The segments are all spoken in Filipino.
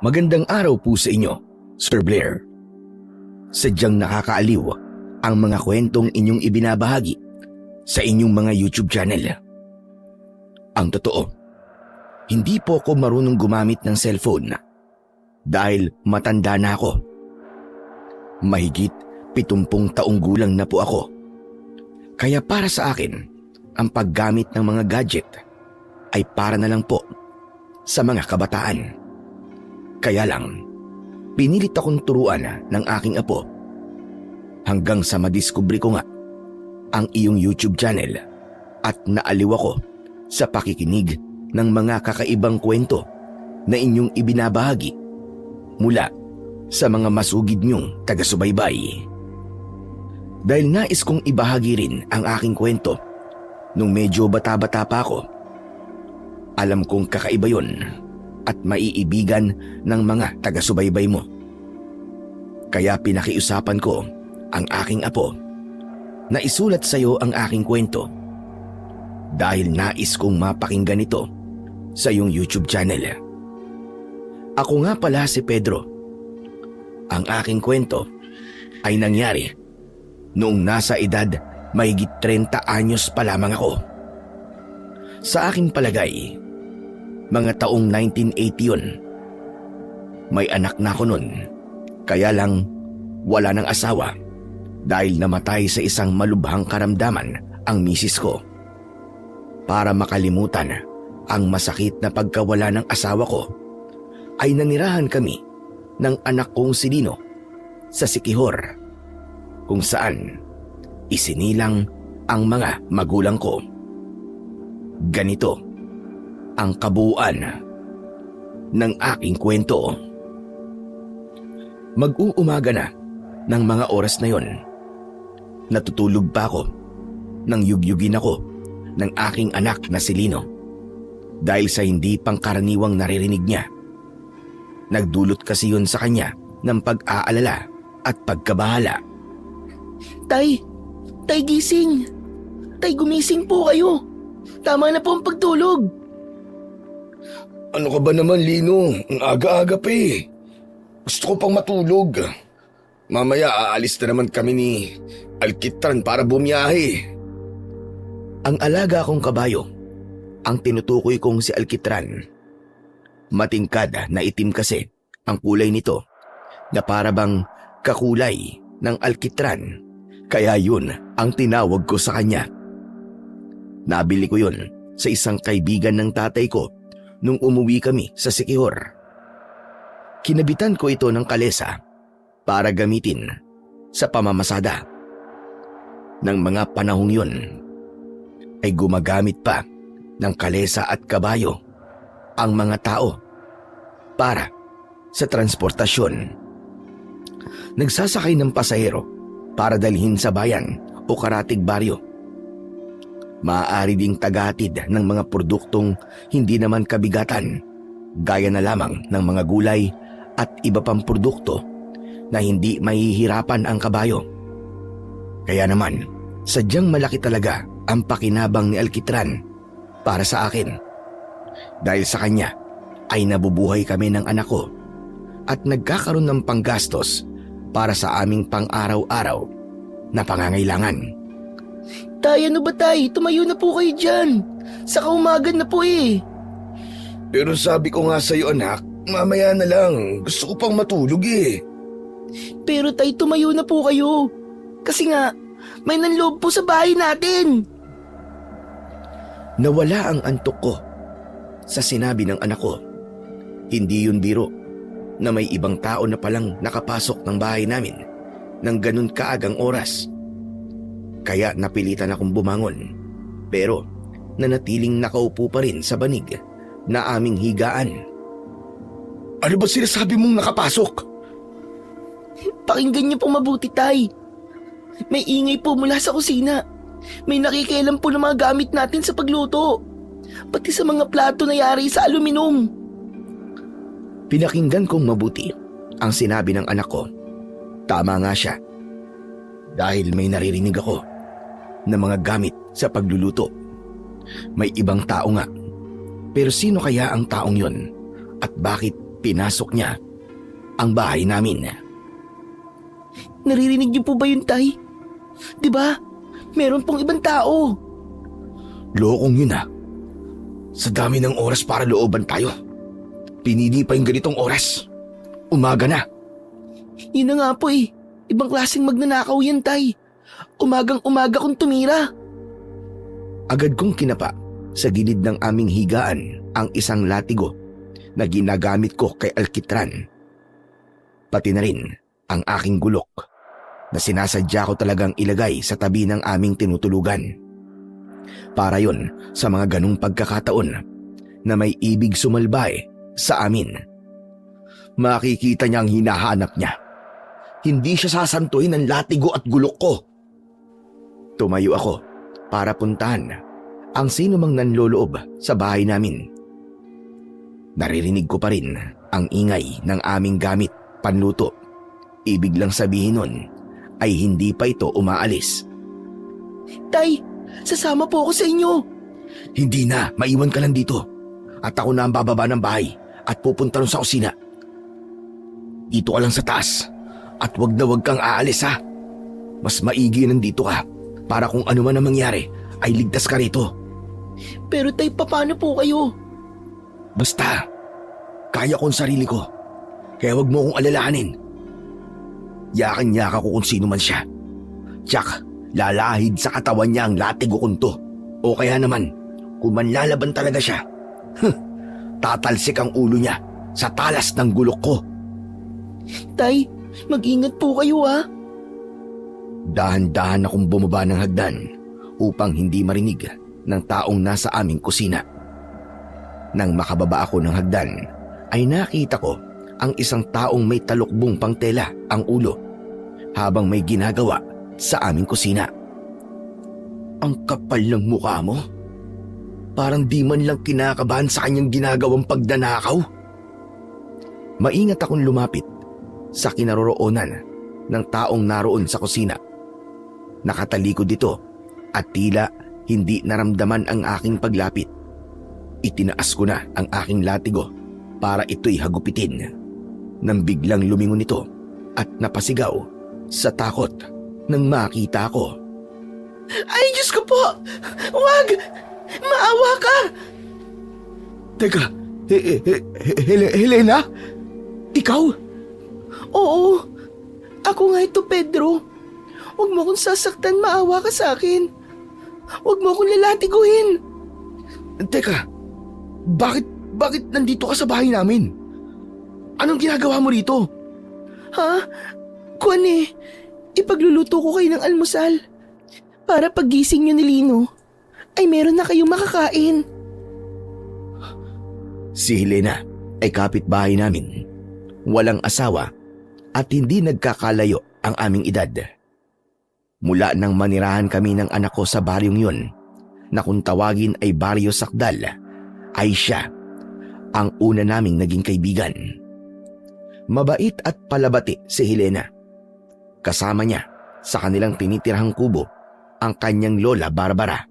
Magandang araw po sa inyo, Sir Blair. Sadyang nakakaaliw ang mga kwentong inyong ibinabahagi sa inyong mga YouTube channel. Ang totoo, hindi po ako marunong gumamit ng cellphone dahil matanda na ako. Mahigit 70 taong gulang na po ako. Kaya para sa akin, ang paggamit ng mga gadget ay para na lang po sa mga kabataan. Kaya lang, pinilit akong turuan ng aking apo hanggang sa madiskubre ko nga ang iyong YouTube channel at naaliw ako sa pakikinig ng mga kakaibang kwento na inyong ibinabahagi mula sa mga masugid niyong taga-subaybay. Dahil nais kong ibahagi rin ang aking kwento nung medyo bata-bata pa ako. Alam kong kakaiba yun at maiibigan ng mga taga-subaybay mo. Kaya pinakiusapan ko ang aking apo na isulat sa iyo ang aking kwento dahil nais kong mapakinggan ito sa iyong YouTube channel. Ako nga pala si Pedro. Ang aking kwento ay nangyari noong nasa edad mahigit 30 anyos pa lamang ako. Sa aking palagay, mga taong 1980 yun. May anak na ako nun, kaya lang wala ng asawa dahil namatay sa isang malubhang karamdaman ang misis ko. Para makalimutan ang masakit na pagkawala ng asawa ko, ay nanirahan kami ng anak kong si Lino sa Siquijor, kung saan isinilang ang mga magulang ko. Ganito ang kabuuan ng aking kwento. Mag-uumaga na ng mga oras na yon. Natutulog pa ako nang yugyugin ako ng aking anak na si Lino dahil sa hindi pangkaraniwang naririnig niya. Nagdulot kasi yun sa kanya ng pag-aalala at pagkabahala. Tay gising. Tay, gumising po kayo. Tama na po ang pagtulog. Ano ka ba naman, Lino? Ang aga-aga pa eh. Gusto ko pang matulog. Mamaya aalis na naman kami ni Alkitran para bumiyahe. Ang alaga kong kabayo, ang tinutukoy kong si Alkitran. Matingkad na itim kasi ang kulay nito na para bang kakulay ng alkitran. Kaya yun ang tinawag ko sa kanya. Nabili ko yun sa isang kaibigan ng tatay ko nung umuwi kami sa Siquijor. Kinabitan ko ito ng kalesa para gamitin sa pamamasada. Nang mga panahong yun, ay gumagamit pa ng kalesa at kabayo ang mga tao para sa transportasyon. Nagsasakay ng pasahero para dalhin sa bayan o karatig baryo. Maaari ding tagahatid ng mga produktong hindi naman kabigatan, gaya na lamang ng mga gulay at iba pang produkto na hindi mahihirapan ang kabayo. Kaya naman, sadyang malaki talaga ang pakinabang ni Alkitran para sa akin. Dahil sa kanya ay nabubuhay kami ng anak ko at nagkakaroon ng panggastos para sa aming pang-araw-araw na pangangailangan. Tay, ano ba tay? Tumayo na po kayo dyan. Sa kaumagan na po eh. Pero sabi ko nga sa'yo, anak, mamaya na lang. Gusto ko pang matulog eh. Pero tay, tumayo na po kayo. Kasi nga, may nanloob po sa bahay natin. Nawala ang antok ko sa sinabi ng anak ko. Hindi yun biro na may ibang tao na palang nakapasok ng bahay namin ng ganun kaagang oras. Kaya napilitan akong bumangon, pero nanatiling nakaupo pa rin sa banig na aming higaan. Ano ba sinasabi mong nakapasok? Pakinggan niyo po mabuti tay. May ingay po mula sa kusina. May nakikialam po ng mga gamit natin sa pagluto. Pati sa mga plato na yari sa aluminum. Pinakinggan kong mabuti ang sinabi ng anak ko. Tama nga siya. Dahil may naririnig ako na mga gamit sa pagluluto. May ibang tao nga. Pero sino kaya ang taong yon? At bakit pinasok niya ang bahay namin. Naririnig niyo po ba yun, Tay? Di ba? Meron pong ibang tao. Lokong yun ah. Sa dami ng oras para looban tayo. Pinili pa yung ganitong oras. Umaga na. Yun na nga po eh. Ibang klaseng magnanakaw yan, Tay. Umagang-umaga kong tumira. Agad kong kinapa sa gilid ng aming higaan ang isang latigo na ginagamit ko kay Alkitran. Pati na rin ang aking gulok na sinasadya ko talagang ilagay sa tabi ng aming tinutulugan. Para yon sa mga ganong pagkakataon na may ibig sumalbay sa amin. Makikita niya ang hinahanap niya. Hindi siya sasantuhin ng latigo at gulok ko. Tumayo ako para puntahan ang sino mang nanloloob sa bahay namin. Naririnig ko pa rin ang ingay ng aming gamit panluto. Ibig lang sabihin nun ay hindi pa ito umaalis. Tay, sasama po ako sa inyo. Hindi na, maiwan ka lang dito. At ako na ang bababa ng bahay at pupunta rin sa kusina. Dito ka lang sa taas at wag na wag kang aalis ha. Mas maigi nandito ka para kung ano man ang mangyari ay ligtas ka rito. Pero Tay, paano po kayo? Basta, kaya ko ang sarili ko. Kaya wag mo akong alalahanin. Yakan-yaka ko kung sino man siya. Tiyak, lalahid sa katawan niya ang latigo kong to. O kaya naman, kung manlalaban talaga siya, tatalsik ang ulo niya sa talas ng gulok ko. Tay, mag-ingat po kayo ha. Dahan-dahan akong bumaba ng hagdan upang hindi marinig ng taong nasa aming kusina. Nang makababa ako ng hagdan, ay nakita ko ang isang taong may talukbong pang tela ang ulo habang may ginagawa sa aming kusina. Ang kapal ng mukha mo. Parang di man lang kinakabahan sa kanyang ginagawang pagdanakaw. Maingat akong lumapit sa kinaroroonan ng taong naroon sa kusina. Nakatalikod dito at tila hindi naramdaman ang aking paglapit. Itinaas ko na ang aking latigo para ito'y hagupitin. Nang biglang lumingon ito at napasigaw sa takot nang makita ko. Ay, Diyos ko po! Wag! Maawa ka! Teka, Helena? Ikaw? Oo, ako nga ito, Pedro. Huwag mo akong sasaktan, maawa ka sa akin. Huwag mo akong lalatiguhin. Teka, bakit nandito ka sa bahay namin? Anong ginagawa mo rito? Ha? Kuwan ipagluluto ko kayo ng almusal. Para paggising niyo ni Lino, ay meron na kayong makakain. Si Helena ay kapitbahay namin. Walang asawa at hindi nagkakalayo ang aming edad. Mula nang manirahan kami ng anak ko sa baryong yun, na kung tawagin ay Baryo Sakdal, ay siya ang una naming naging kaibigan. Mabait at palabati si Helena. Kasama niya sa kanilang tinitirhang kubo ang kanyang lola Barbara.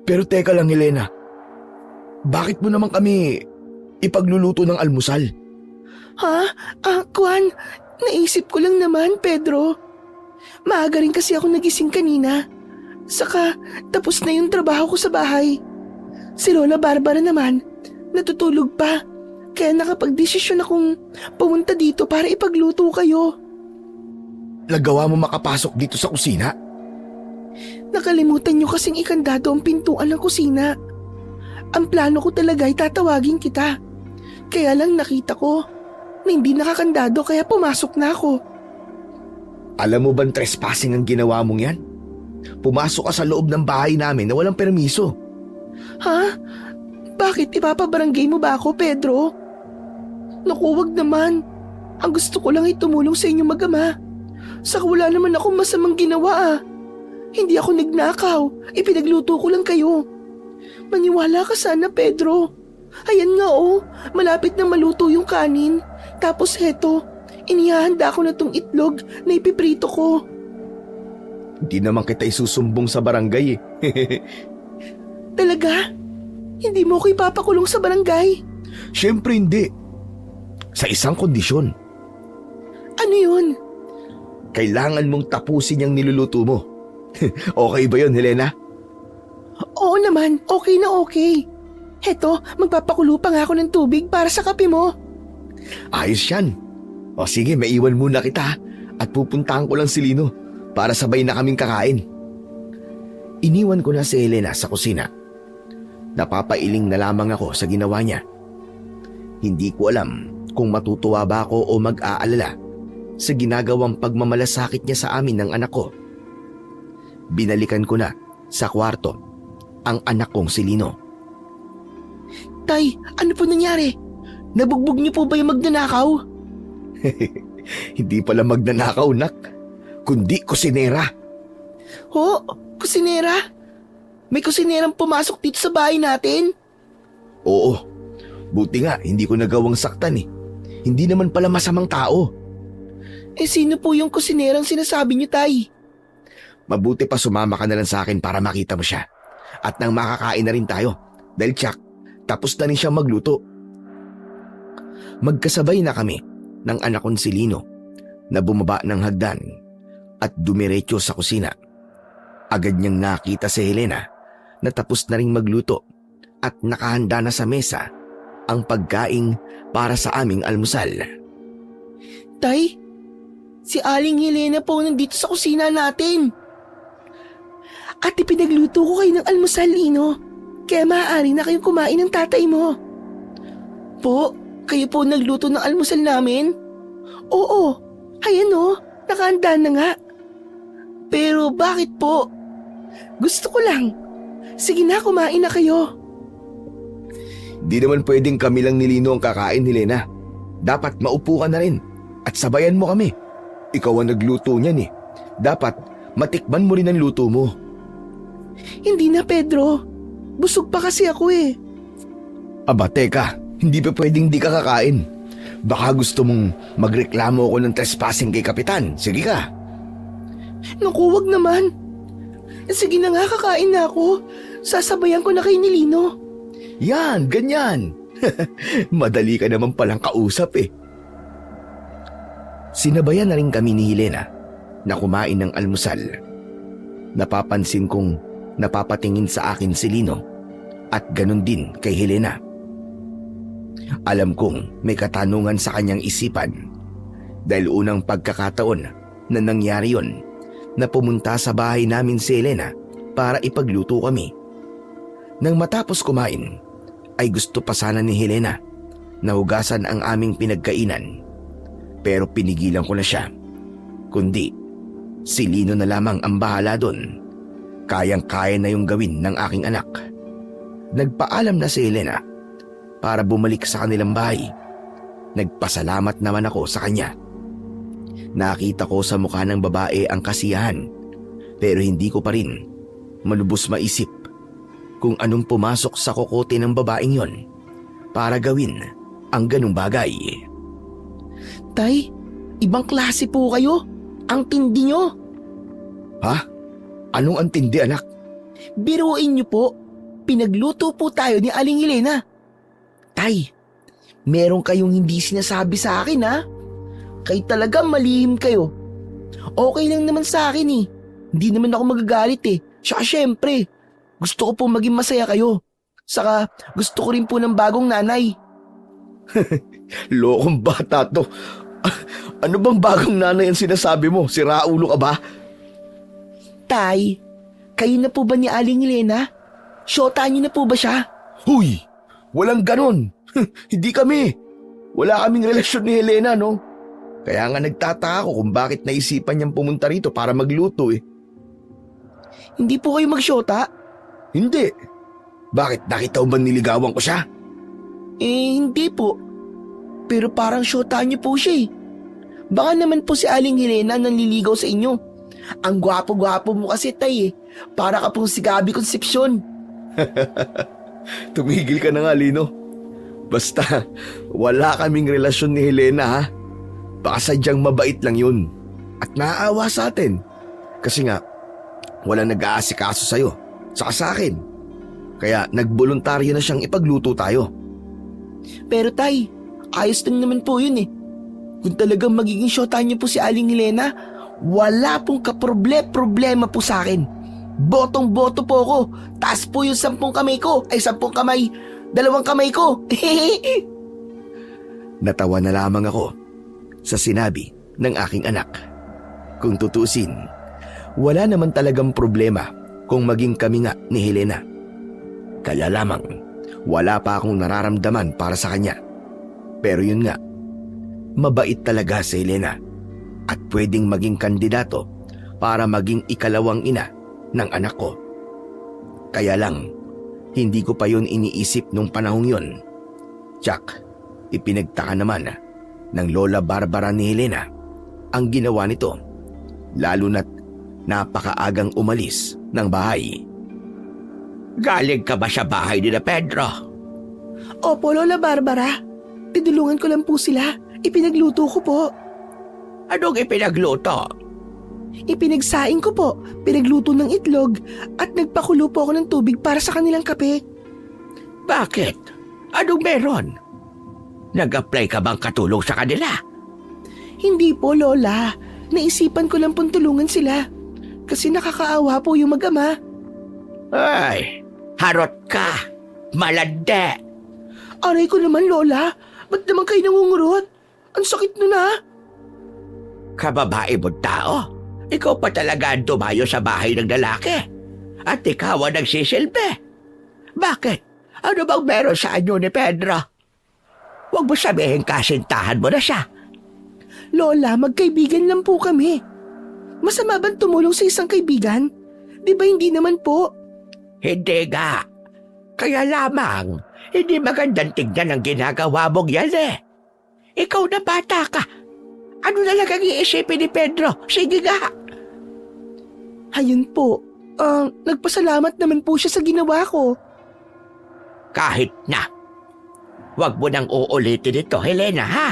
Pero teka lang, Helena. Bakit mo naman kami ipagluluto ng almusal? Ha? Kuwan, naisip ko lang naman, Pedro. Maaga rin kasi ako nagising kanina. Saka, tapos na yung trabaho ko sa bahay. Si Lola Barbara naman, natutulog pa. Kaya nakapag-desisyon akong pumunta dito para ipagluto kayo. Nagawa mo makapasok dito sa kusina? Nakalimutan niyo kasing ikandado ang pintuan ng kusina. Ang plano ko talaga ay tatawagin kita. Kaya lang nakita ko na hindi nakakandado kaya pumasok na ako. Alam mo bang trespassing ang ginawa mong yan? Pumasok ka sa loob ng bahay namin na walang permiso. Ha? Bakit ipapabarangay mo ba ako, Pedro? Naku, wag naman. Ang gusto ko lang ay tumulong sa inyo mag-ama. Saka wala naman akong masamang ginawa. Hindi ako nagnakaw. Ipinagluto ko lang kayo. Maniwala ka sana, Pedro. Ayan nga malapit na maluto yung kanin. Tapos heto, inihahanda ko na tong itlog na ipiprito ko. Hindi naman kita isusumbong sa barangay Talaga? Hindi mo ako ipapakulong sa barangay? Siyempre hindi. Sa isang kondisyon. Ano yun? Kailangan mong tapusin yung niluluto mo. Okay ba yun, Helena? Oo naman, okay na okay. Heto, magpapakulo pa nga ako ng tubig para sa kape mo. Ayos yan. O sige, maiwan muna kita at pupuntahan ko lang si Lino para sabay na kaming kakain. Iniwan ko na si Helena sa kusina. Napapailing na lamang ako sa ginawa niya. Hindi ko alam kung matutuwa ba ako o mag-aalala sa ginagawang pagmamalasakit niya sa amin ng anak ko. Binalikan ko na sa kwarto ang anak kong si Lino. Tay, ano po nangyari? Nabugbog niyo po ba yung magnanakaw? Hindi pala magnanakaw, nak, kundi kusinera. Ho, kusinera? May kusinerang pumasok dito sa bahay natin? Oo, buti nga hindi ko nagawang saktan eh. Hindi naman pala masamang tao. Eh sino po yung kusinerang sinasabi niyo, Tay? Mabuti pa sumama ka na lang sa akin para makita mo siya. At nang makakain na rin tayo dahil tsak, tapos na rin siyang magluto. Magkasabay na kami ng anak kong si Lino na bumaba ng hagdan at dumiretso sa kusina. Agad niyang nakita si Helena na tapos na ring magluto at nakahanda na sa mesa ang pagkain para sa aming almusal. Tay, si Aling Helena po nandito sa kusina natin. At ipinagluto ko kayo ng almusal, Lino. Kaya maaari na kayong kumain ng tatay mo. Po, kayo po nagluto ng almusal namin? Oo, ayan o, nakahanda na nga. Pero bakit po? Gusto ko lang. Sige na, kumain na kayo. Di naman pwedeng kami lang ni Lino ang kakain, Helena. Dapat maupo ka na rin at sabayan mo kami. Ikaw ang nagluto niyan eh. Dapat matikman mo rin ang luto mo. Hindi na, Pedro. Busog pa kasi ako eh. Aba, teka. Hindi pa pwedeng di ka kakain. Baka gusto mong magreklamo ako ng trespassing kay Kapitan. Sige ka. Naku, wag naman. Sige na nga, kakain na ako. Sasabayan ko na kay ni Lino. Yan, ganyan. Madali ka naman palang kausap eh. Sinabayan na rin kami ni Helena na kumain ng almusal. Napapansin kong napapatingin sa akin si Lino at ganun din kay Helena. Alam kong may katanungan sa kanyang isipan dahil unang pagkakataon na nangyari yon na pumunta sa bahay namin si Helena para ipagluto kami. Nang matapos kumain ay gusto pa sana ni Helena na hugasan ang aming pinagkainan pero pinigilan ko na siya. Kundi si Lino na lamang ang bahala doon. Kayang-kaya na yung gawin ng aking anak. Nagpaalam na si Helena para bumalik sa kanilang bahay. Nagpasalamat naman ako sa kanya. Nakita ko sa mukha ng babae ang kasiyahan pero hindi ko pa rin malubos maisip kung anong pumasok sa kokote ng babaeng yon para gawin ang ganung bagay. Tay, ibang klase po kayo. Ang tindi nyo. Ha? Anong antindi, anak? Biruin nyo po. Pinagluto po tayo ni Aling Helena. Tay, meron kayong hindi sinasabi sa akin ha? Kayo talaga malihim kayo. Okay lang naman sa akin eh. Hindi naman ako magagalit eh. Saka syempre, gusto ko po maging masaya kayo. Saka gusto ko rin po ng bagong nanay. Lokong bata to. Ano bang bagong nanay ang sinasabi mo? Si Raulo ka ba? Tay, kayo na po ba ni Aling Helena? Shota niyo na po ba siya? Huy! Walang ganon. Hindi kami. Wala kaming relasyon ni Helena, no? Kaya nga nagtataka ako kung bakit naisipan niyang pumunta rito para magluto eh. Hindi po kayo magshota? Hindi. Bakit? Nakita mo ba niligawan ko siya? Eh, hindi po. Pero parang shota niyo po siya eh. Baka naman po si Aling Helena nanliligaw sa inyo. Ang gwapo-gwapo mo kasi, tay eh. Para ka pong si Gabby Concepcion. Tumigil ka na nga, Lino. Basta, wala kaming relasyon ni Helena ha. Baka sadyang mabait lang yun. At naaawa sa atin. Kasi nga, wala nag-aasikaso sa'yo. Saka sa akin. Kaya nagboluntaryo na siyang ipagluto tayo. Pero tay, ayos lang naman po yun eh. Kung talagang magiging syota niyo po si Aling Helena, wala pong problema po sa akin. Botong-boto po ako. Taas po yung 10 kamay ko. Ay 10 kamay. 2 kamay ko. Natawa na lamang ako sa sinabi ng aking anak. Kung tutusin, wala naman talagang problema kung maging kami nga ni Helena. Kaya lamang, wala pa akong nararamdaman para sa kanya. Pero yun nga, mabait talaga si Helena at pwedeng maging kandidato para maging ikalawang ina ng anak ko. Kaya lang, hindi ko pa yun iniisip nung panahong yun. Tsak, ipinagtaka naman ng Lola Barbara ni Helena ang ginawa nito, lalo na't napakaagang umalis ng bahay. Galing ka ba sa bahay ni na Pedro? Opo, Lola Barbara. Tinulungan ko lang po sila. Ipinagluto ko po. Anong ipinagluto? Ipinagsaing ko po. Pinagluto ng itlog at nagpakulo po ako ng tubig para sa kanilang kape. Bakit? Anong meron? Nag-apply ka bang katulong sa kanila? Hindi po, Lola. Naisipan ko lang pong tulungan sila. Kasi nakakaawa po yung mag-ama. Ay, harot ka. Malande. Aray ko naman, Lola. Ba't naman kayo nangungurot? Ang sakit nun ha. Kababae mo tao? Ikaw pa talaga ang dumayo sa bahay ng lalaki. At ikaw ang nagsisilbi. Bakit? Ano bang meron sa anyo ni Pedro? Huwag mo sabihin kasintahan mo na siya. Lola, magkaibigan lang po kami. Masama bang tumulong sa isang kaibigan? Di ba hindi naman po? Hindi nga. Kaya lamang, hindi magandang tignan ang ginagawa mong yan eh. Ikaw na bata ka. Ano na lang ang iisipin ni Pedro? Sige nga. Ayun po. Nagpasalamat naman po siya sa ginawa ko. Kahit na. Huwag mo nang uulitin ito, Helena, ha?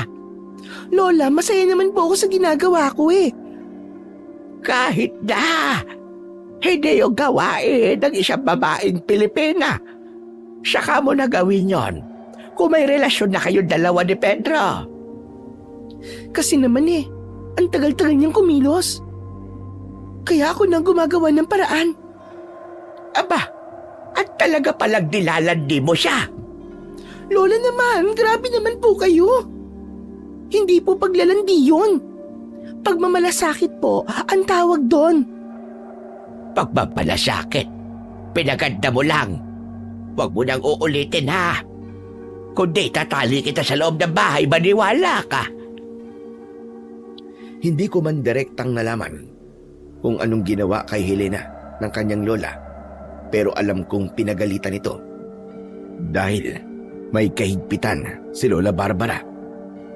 Lola, masaya naman po ako sa ginagawa ko eh. Kahit na. Hindi yung gawain ng isang babaeng Pilipina. Saka mo na gawin yon kung may relasyon na kayong dalawa ni Pedro. Kasi naman eh, ang tagal-tagal niyang kumilos. Kaya ako nang gumagawa ng paraan. Aba, at talaga palang nilalandi mo siya. Lola naman, grabe naman po kayo. Hindi po paglalandi yun. Pagmamalasakit po, ang tawag doon. Pagmapalasakit, pinaganda mo lang. Huwag mo nang uulitin ha. Kundi tatali kita sa loob ng bahay, maniwala ka. Hindi ko man direktang nalaman kung anong ginawa kay Helena ng kanyang lola, pero alam kong pinagalitan ito. Dahil may kahigpitan si Lola Barbara,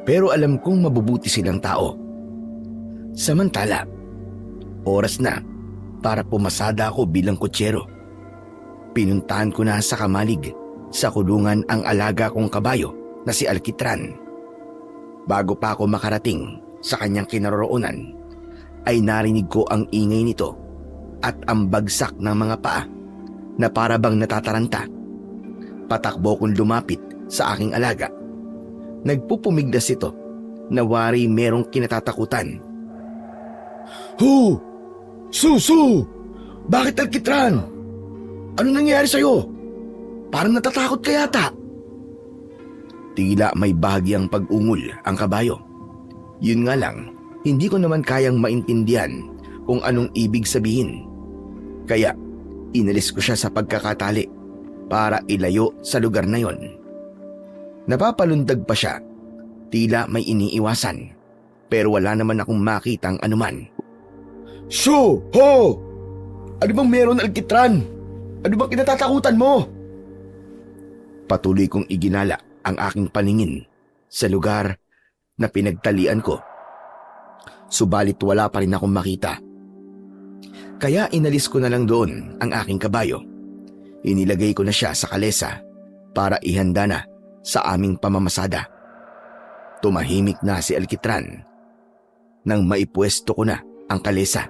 pero alam kong mabubuti silang tao. Samantala, oras na para pumasada ako bilang kutsero. Pinuntahan ko na sa kamalig sa kulungan ang alaga kong kabayo na si Alkitran. Bago pa ako makarating sa kanyang kinaroroonan, ay narinig ko ang ingay nito at ang bagsak ng mga paa na para bang natataranta. Patakbo kong lumapit sa aking alaga. Nagpupumigdas ito na wari merong kinatatakutan. Hu! Susu! Bakit Alkitran? Ano nangyari sa'yo? Parang natatakot ka yata. Tila may bahagyang pag-ungol ang kabayo. Yun nga lang, hindi ko naman kayang maintindihan kung anong ibig sabihin. Kaya, inalis ko siya sa pagkakatali para ilayo sa lugar na yon. Napapalundag pa siya, tila may iniiwasan, pero wala naman akong makitang anuman. Shoo! Ho! Ano bang meron, Alkitran? Ano bang kinatatakutan mo? Patuloy kong iginala ang aking paningin sa lugar na pinagtalian ko. Subalit wala pa rin akong makita. Kaya inalis ko na lang doon ang aking kabayo. Inilagay ko na siya sa kalesa para ihanda na sa aming pamamasada. Tumahimik na si Alkitran nang maipwesto ko na ang kalesa.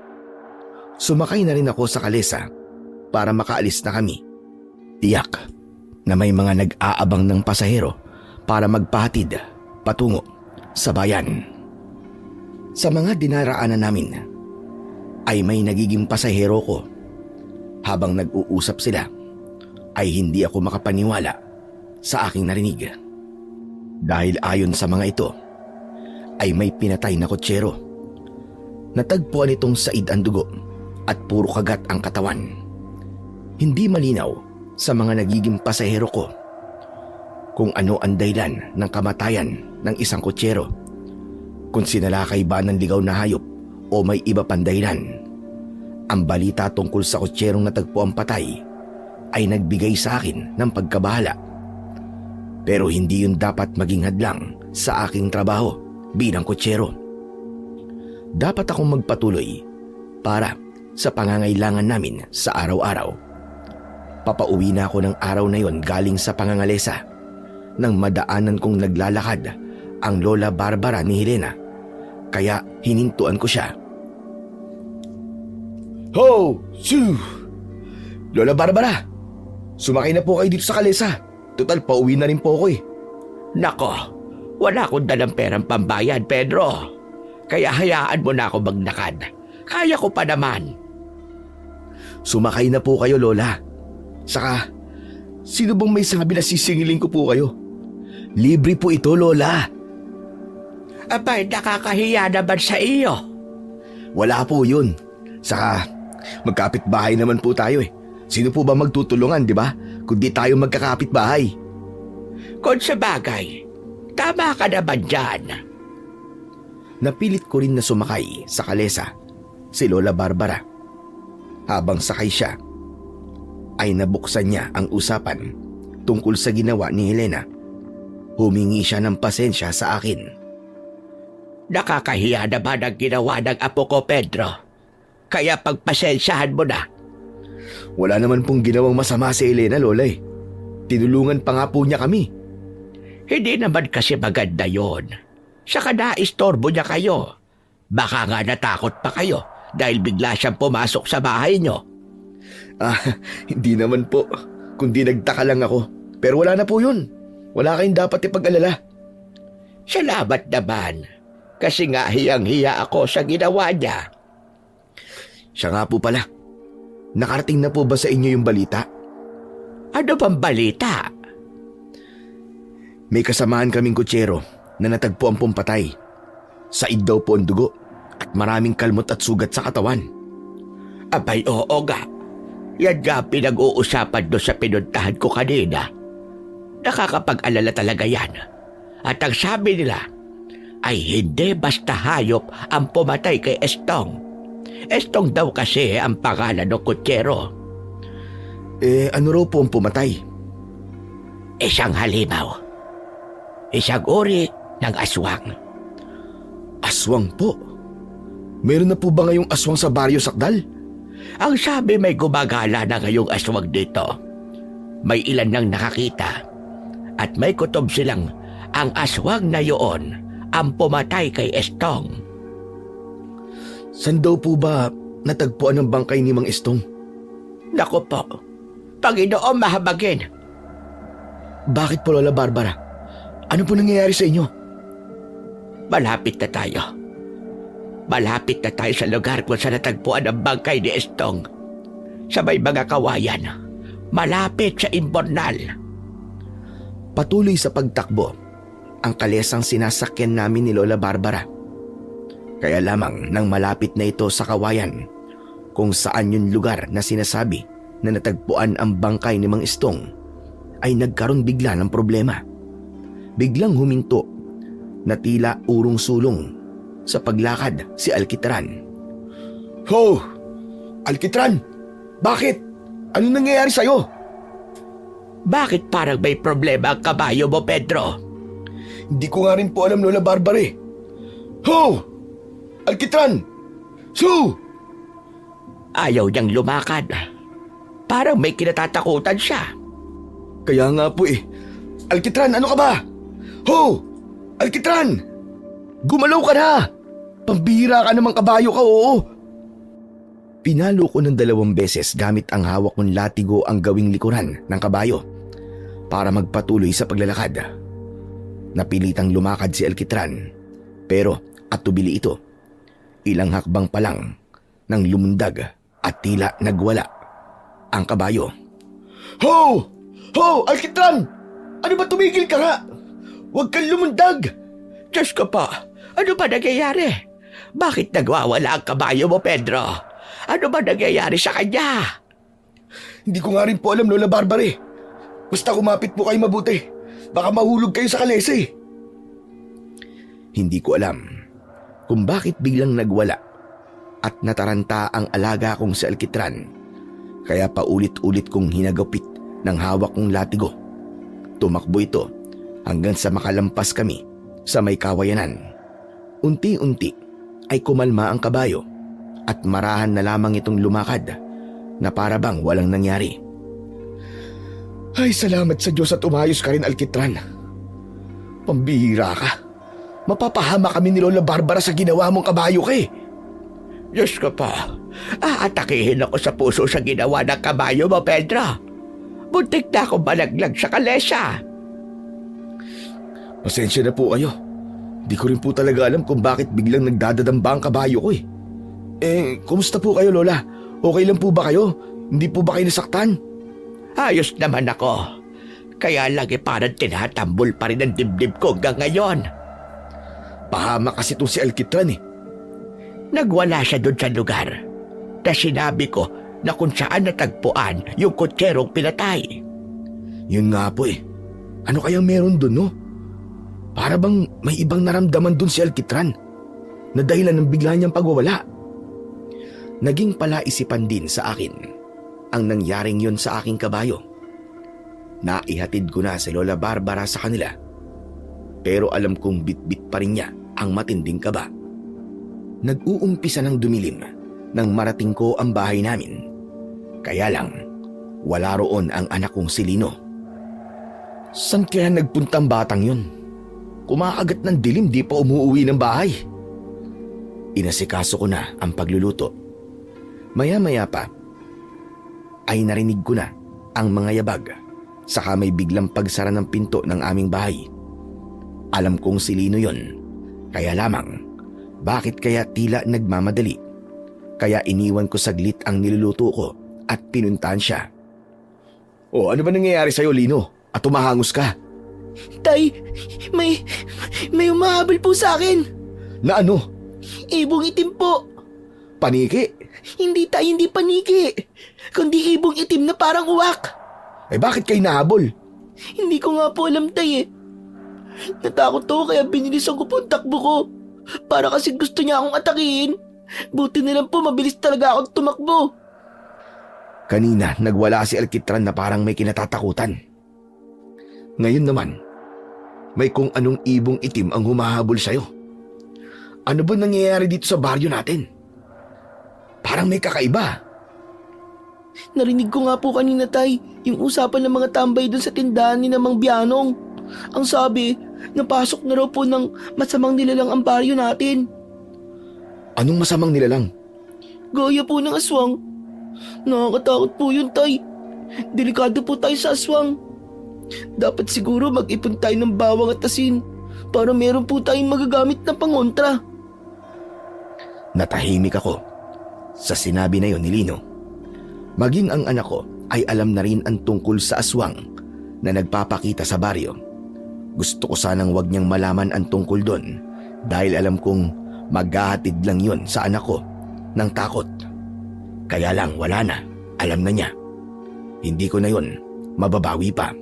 Sumakay na rin ako sa kalesa para makaalis na kami. Tiyak na may mga nag-aabang ng pasahero para magpahatid patungo sa bayan. Sa mga dinaraanan namin ay may nagiging pasahero ko. Habang nag-uusap sila ay hindi ako makapaniwala sa aking narinig. Dahil ayon sa mga ito ay may pinatay na kotsero. Natagpuan itong said ang dugo at puro kagat ang katawan. Hindi malinaw sa mga nagiging pasahero ko kung ano ang dahilan ng kamatayan ng isang kotsero. Kung sinalakay ba ng ligaw na hayop o may iba pang dahilan. Ang balita tungkol sa kotserong natagpuang patay ay nagbigay sa akin ng pagkabahala. Pero hindi yun dapat maging hadlang sa aking trabaho bilang kotsero. Dapat akong magpatuloy para sa pangangailangan namin sa araw-araw. Papauwi na ako ng araw na yon galing sa pangangalesa nang madaanan kong naglalakad ang Lola Barbara ni Helena, kaya hinintuan ko siya. Ho! Shoo! Lola Barbara, sumakay na po kayo dito sa kalesa. Total, pauwi na rin po ako eh. Nako, wala akong dalang perang pambayad, Pedro. Kaya hayaan mo na ako maglakad. Kaya ko pa naman. Sumakay na po kayo, Lola. Saka, sino bang may sabi na sisingilin ko po kayo? Libre po ito, Lola. Abay, nakakahiya naman sa iyo. Wala po yun. Saka, magkapit-bahay naman po tayo eh. Sino po ba magtutulungan, di ba? Kundi tayo magkakapit-bahay. Kung sa bagay, tama ka naman dyan. Napilit ko rin na sumakay sa kalesa si Lola Barbara. Habang sakay siya, ay nabuksan niya ang usapan tungkol sa ginawa ni Helena. Humingi siya ng pasensya sa akin. Nakakahiya naman ang ginawa ng apo ko, Pedro. Kaya pagpasensyahan mo na. Wala naman pong ginawang masama si Helena, Lola eh. Tinulungan pa nga po niya kami. Hindi naman kasi maganda yon. Saka naistorbo niya kayo. Baka nga natakot pa kayo dahil bigla siyang pumasok sa bahay niyo. Hindi naman po. Kundi nagtaka lang ako. Pero wala na po yun. Wala kayong dapat ipag-alala. Salamat naman. Kasi nga hiyang-hiya ako sa ginawa niya. Siya nga po pala. Nakarating na po ba sa inyo yung balita? Ano bang balita? May kasamaan kaming kutsero na natagpuan pong patay. Said daw po ang dugo at maraming kalmot at sugat sa katawan. Abay, oo nga. Yan nga pinag-uusapan doon sa pinuntahan ko kanina. Nakakapag-alala talaga yan. At ang sabi nila ay hindi basta hayop ang pumatay kay Estong. Estong daw kasi ang pangalan ng kutsero. Ano raw po ang pumatay? Isang halimaw. Isang uri ng aswang. Aswang po? Meron na po ba ngayong aswang sa Baryo Sakdal? Ang sabi may gumagala na ngayong aswang dito. May ilan nang nakakita. At may kutob silang ang aswang na yoon ang pumatay kay Estong. San daw po ba natagpuan ang bangkay ni Mang Estong? Naku po, Panginoon mahabagin. Bakit po, Lola Barbara? Ano po nangyayari sa inyo? Malapit na tayo. Malapit na tayo sa lugar kung saan natagpuan ang bangkay ni Estong. Sa may mga kawayan. Malapit sa Imbornal. Patuloy sa pagtakbo ang kalesang sinasakyan namin ni Lola Barbara. Kaya lamang nang malapit na ito sa kawayan kung saan yung lugar na sinasabi na natagpuan ang bangkay ni Mang Estong ay nagkaroon bigla ng problema. Biglang huminto na tila urong-sulong sa paglakad si Alkitran. Ho! Alkitran! Bakit? Anong nangyayari sa'yo? Bakit parang may problema ang kabayo mo, Pedro? Hindi ko nga rin po alam, Lola Barbara eh. Ho! Alkitran! Su! Ayaw niyang lumakad. Parang may kinatatakutan siya. Kaya nga po eh. Alkitran, ano ka ba? Ho! Alkitran! Gumalaw ka na! Pambihira ka namang kabayo ka, oo. Pinalo ko ng 2 beses gamit ang hawak kong latigo ang gawing likuran ng kabayo para magpatuloy sa paglalakad. Napilitang lumakad si Alkitran, pero at tubili ito. Ilang hakbang pa lang nang lumundag at tila nagwala ang kabayo. Ho! Ho! Alkitran! Ano ba tumigil ka nga? Huwag kang lumundag! Diyos ko po, ano ba nangyayari? Bakit nagwawala ang kabayo mo, Pedro? Ano ba nangyayari sa kanya? Hindi ko nga rin po alam, Lola Barbara. Basta kumapit po kayo mabuti. Baka mahulog kayo sa kalesa eh. Hindi ko alam kung bakit biglang nagwala at nataranta ang alaga kong si Alkitran. Kaya paulit-ulit kong hinagupit ng hawak kong latigo. Tumakbo ito hanggang sa makalampas kami sa may kawayanan. Unti-unti ay kumalma ang kabayo at marahan na lamang itong lumakad na para bang walang nangyari. Ay, salamat sa Diyos at umayos ka rin, Alkitran. Pambihira ka. Mapapahama kami ni Lola Barbara sa ginawa mong kabayo ka eh. Diyos ko po, aatakihin ako sa puso sa ginawa ng kabayo mo, Pedro. Buntik na akong malaglag sa kalesa. Pasensya na po kayo. Di ko rin po talaga alam kung bakit biglang nagdadadamba ang kabayo ko eh. Kumusta po kayo, Lola? Okay lang po ba kayo? Hindi po ba kayo nasaktan? Ayos naman ako. Kaya lagi parang tinatambol pa rin ang dibdib ko hanggang ngayon. Pahama kasi itong si Alkitran eh. Nagwala siya doon sa lugar. Na sinabi ko na kung saan natagpuan yung kutserong pinatay. Yun nga po eh. Ano kayang meron doon, no? Para bang may ibang naramdaman doon si Alkitran na dahilan ng bigla niyang pagwawala. Naging palaisipan din sa akin ang nangyaring yun sa aking kabayo. Naihatid ko na si Lola Barbara sa kanila. Pero alam kong bitbit pa rin niya ang matinding kaba. Nag-uumpisa ng dumilim nang marating ko ang bahay namin. Kaya lang, wala roon ang anak kong si Lino. San kaya nagpuntang batang yun? Kumakagat ng dilim, di pa umuwi ng bahay. Inasikaso ko na ang pagluluto. Maya-maya pa, ay narinig ko na ang mga yabag, saka may biglang pagsara ng pinto ng aming bahay. Alam kong si Lino yun, kaya lamang, bakit kaya tila nagmamadali? Kaya iniwan ko saglit ang niluluto ko at pinuntahan siya. O ano ba nangyayari sa'yo, Lino? At tumahangos ka? Tay, may umahabol po sa akin. Na ano? Ibong itim po. Paniki? Hindi tay, hindi paniki. Kundi ibong itim na parang uwak. Bakit kayo nahabol? Hindi ko nga po alam tay eh. Natakot ako kaya binilisan ko po ang takbo ko. Para kasi gusto niya akong atakihin. Buti na lang po mabilis talaga akong tumakbo. Kanina nagwala si Alkitran na parang may kinatatakutan. Ngayon naman, may kung anong ibong itim ang humahabol sa'yo. Ano ba nangyayari dito sa baryo natin? Parang may kakaiba. Narinig ko nga po kanina tay, yung usapan ng mga tambay dun sa tindahan ni Mang Bianong. Ang sabi, napasok na raw po ng masamang nilalang ang baryo natin. Anong masamang nilalang? Gaya po ng aswang. Nakakatakot po yun tay. Delikado po tayo sa aswang. Dapat siguro mag-ipon tayo ng bawang at asin para meron po tayong magagamit na pangontra. Natahimik ako sa sinabi na yon ni Lino. Maging ang anak ko ay alam na rin ang tungkol sa aswang na nagpapakita sa baryo. Gusto ko sanang wag niyang malaman ang tungkol doon dahil alam kong maghahatid lang yon sa anak ko ng takot. Kaya lang wala na, alam na niya. Hindi ko na yon mababawi pa.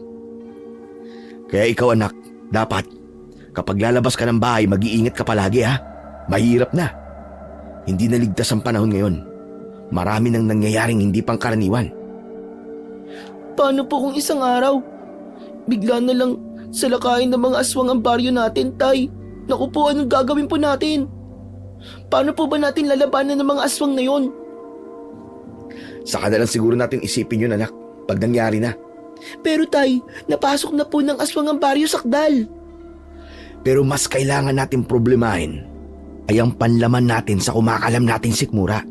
Kaya ikaw anak, dapat kapag lalabas ka ng bahay mag-iingat ka palagi ha. Mahirap na. Hindi na ligtas ang panahon ngayon. Marami nang nangyayaring hindi pangkaraniwan. Paano po kung isang araw? Bigla na lang salakayin ng mga aswang ang baryo natin, tay. Naku po, anong gagawin po natin? Paano po ba natin lalabanan ng mga aswang na yon? Saka na lang siguro natin isipin yun anak, pag nangyari na. Pero tay, napasok na po ng aswang ang baryo sakdal. Pero mas kailangan natin problemahin ay ang panlaman natin sa kumakalam nating sikmura.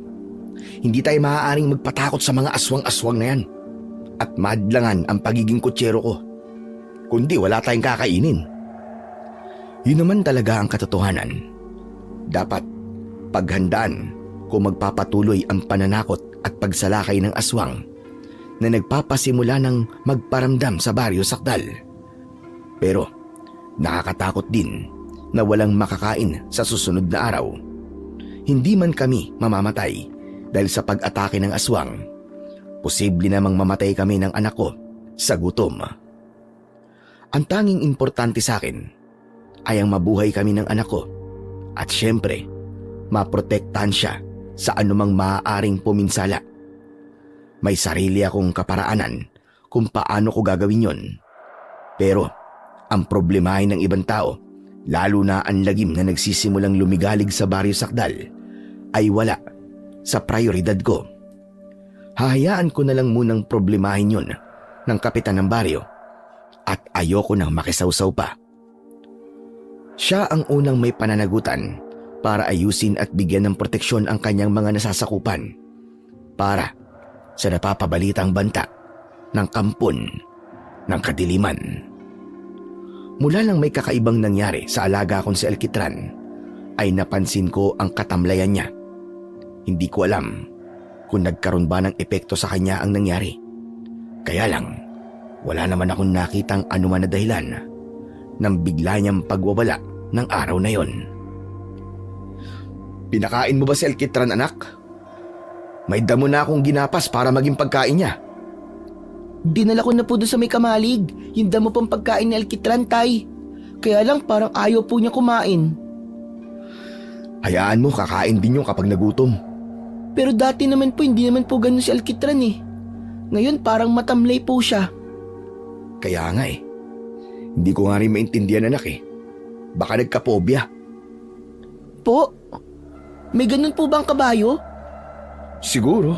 Hindi tayo maaaring magpatakot sa mga aswang-aswang na yan at madlangan ang pagiging kutsero ko. Kundi wala tayong kakainin. Yun naman talaga ang katotohanan. Dapat paghandaan kung magpapatuloy ang pananakot at pagsalakay ng aswang na nagpapasimula ng magparamdam sa baryo Sakdal. Pero nakakatakot din na walang makakain sa susunod na araw. Hindi man kami mamamatay dahil sa pag-atake ng aswang, posible namang mamatay kami ng anak ko sa gutom. Ang tanging importante sa akin ay ang mabuhay kami ng anak ko at syempre, maprotektahan siya sa anumang maaaring puminsala. May sarili akong kaparaanan kung paano ko gagawin yon. Pero ang problemahin ng ibang tao, lalo na ang lagim na nagsisimulang lumigalig sa baryo Sakdal, ay wala sa prioridad ko. Hahayaan ko na lang munang problemahin yon ng kapitan ng baryo at ayoko nang makisawsaw pa. Siya ang unang may pananagutan para ayusin at bigyan ng proteksyon ang kanyang mga nasasakupan para sa napapabalitang banta ng kampon ng kadiliman. Mula nang may kakaibang nangyari sa alaga kong si Alkitran, ay napansin ko ang katamlayan niya. Hindi ko alam kung nagkaroon ba ng epekto sa kanya ang nangyari. Kaya lang, wala naman akong nakitang anuman na dahilan ng bigla niyang pagwawala ng araw na yon. Pinakain mo ba si Alkitran, anak? May damo na akong ginapas para maging pagkain niya. Dinala ko na po doon sa may kamalig, yung damo pang pagkain ni Alkitran, tay. Kaya lang parang ayaw po niya kumain. Hayaan mo, kakain din yun kapag nagutom. Pero dati naman po hindi naman po ganun si Alkitran eh. Ngayon parang matamlay po siya. Kaya nga eh. Hindi ko nga rin maintindihan, anak eh. Baka nagkapobya. Po? May ganun po bang kabayo? Siguro.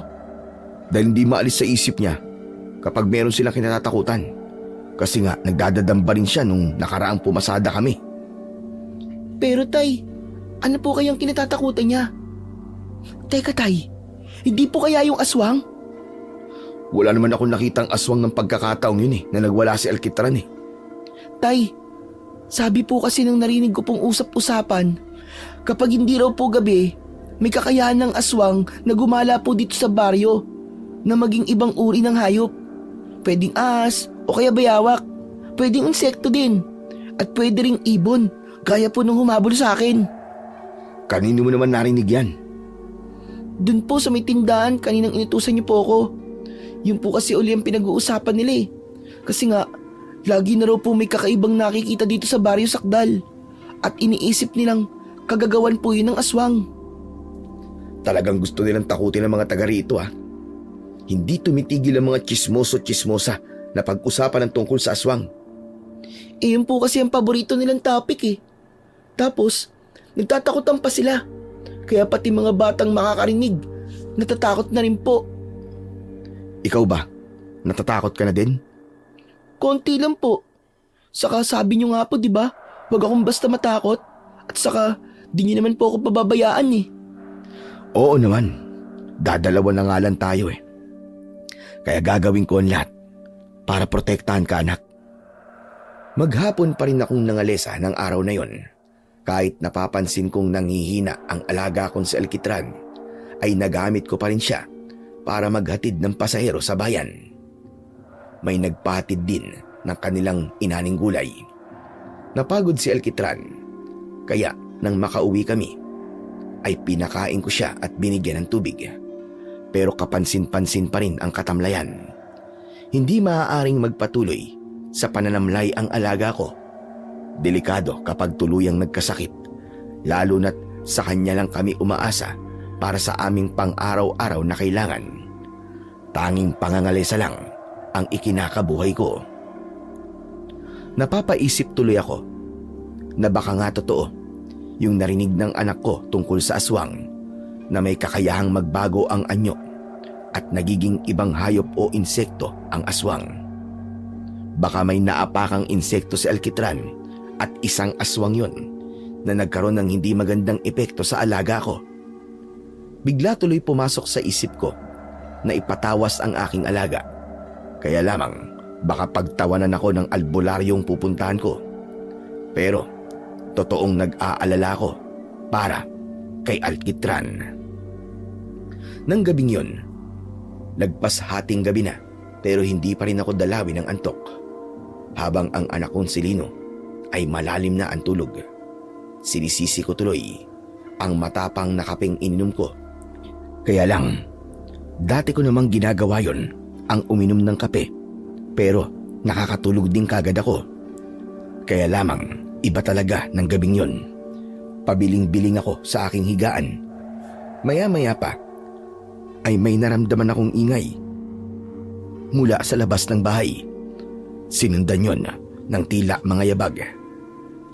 Dahil hindi maalis sa isip niya kapag meron silang kinatatakutan. Kasi nga nagdadadamba rin siya nung nakaraang pumasada kami. Pero tay, ano po kayang kinatatakutan niya? Teka tay, hindi po kaya yung aswang? Wala naman akong nakitang aswang ng pagkakataong yun eh, na nagwala si Alkitran eh. Tay, sabi po kasi nang narinig ko pong usap-usapan, kapag hindi raw po gabi, may kakayahan ng aswang na gumala po dito sa baryo na maging ibang uri ng hayop. Pwedeng ahas o kaya bayawak, pwedeng insekto din, at pwede ring ibon, gaya po nung humabol sa akin. Kanino mo naman narinig yan? Dun po sa may tindahan kaninang inutusan niyo po ako. Yun po kasi uli ang pinag-uusapan nila eh. Kasi nga, lagi na raw po may kakaibang nakikita dito sa baryo Sakdal. At iniisip nilang kagagawan po yun ng aswang. Talagang gusto nilang takutin ng mga taga rito ah. Hindi tumitigil ang mga chismoso-chismosa na pag-usapan ng tungkol sa aswang. Eh yun po kasi ang paborito nilang topic eh. Tapos, nagtatakutan pa sila. Kaya pati mga batang makakarinig, natatakot na rin po. Ikaw ba? Natatakot ka na din? Konti lang po. Saka sabi niyo nga po, di ba? Huwag akong basta matakot. At saka, di niyo naman po ako pababayaan eh. Oo naman. Dadalawa na nga lang tayo eh. Kaya gagawin ko ang lahat para protektahan ka, anak. Maghapon pa rin akong nangalesa ng araw na yon. Kahit napapansin kong nanghihina ang alaga kong si Alkitran, ay nagamit ko pa rin siya para maghatid ng pasahero sa bayan. May nagpahatid din ng kanilang inaning gulay. Napagod si Alkitran, kaya nang makauwi kami, ay pinakain ko siya at binigyan ng tubig. Pero kapansin-pansin pa rin ang katamlayan. Hindi maaaring magpatuloy sa pananamlay ang alaga ko. Delikado kapag tuluyang nagkasakit, lalo na't sa kanya lang kami umaasa para sa aming pang-araw-araw na kailangan. Tanging pangangalesa lang ang ikinakabuhay ko. Napapaisip tuloy ako na baka nga totoo yung narinig ng anak ko tungkol sa aswang na may kakayahang magbago ang anyo at nagiging ibang hayop o insekto ang aswang. Baka may naapakang insekto si Alkitran at isang aswang yon na nagkaroon ng hindi magandang epekto sa alaga ko. Bigla tuloy pumasok sa isip ko na ipatawas ang aking alaga. Kaya lamang baka pagtawanan ako ng albularyong pupuntahan ko. Pero totoong nag-aalala ko para kay Alkitran. Nang gabing yon, lagpas hating gabi na pero hindi pa rin ako dalawin ng antok. Habang ang anak kong si Lino ay malalim na ang tulog, sinisisi ko tuloy ang matapang na kapeng ininom ko. Kaya lang, dati ko namang ginagawa yon, ang uminom ng kape, pero nakakatulog din kagad ako. Kaya lamang, iba talaga ng gabing yon. Pabiling-biling ako sa aking higaan. Maya-maya pa, ay may naramdaman akong ingay mula sa labas ng bahay. Sinundan yon ng tila mga yabag.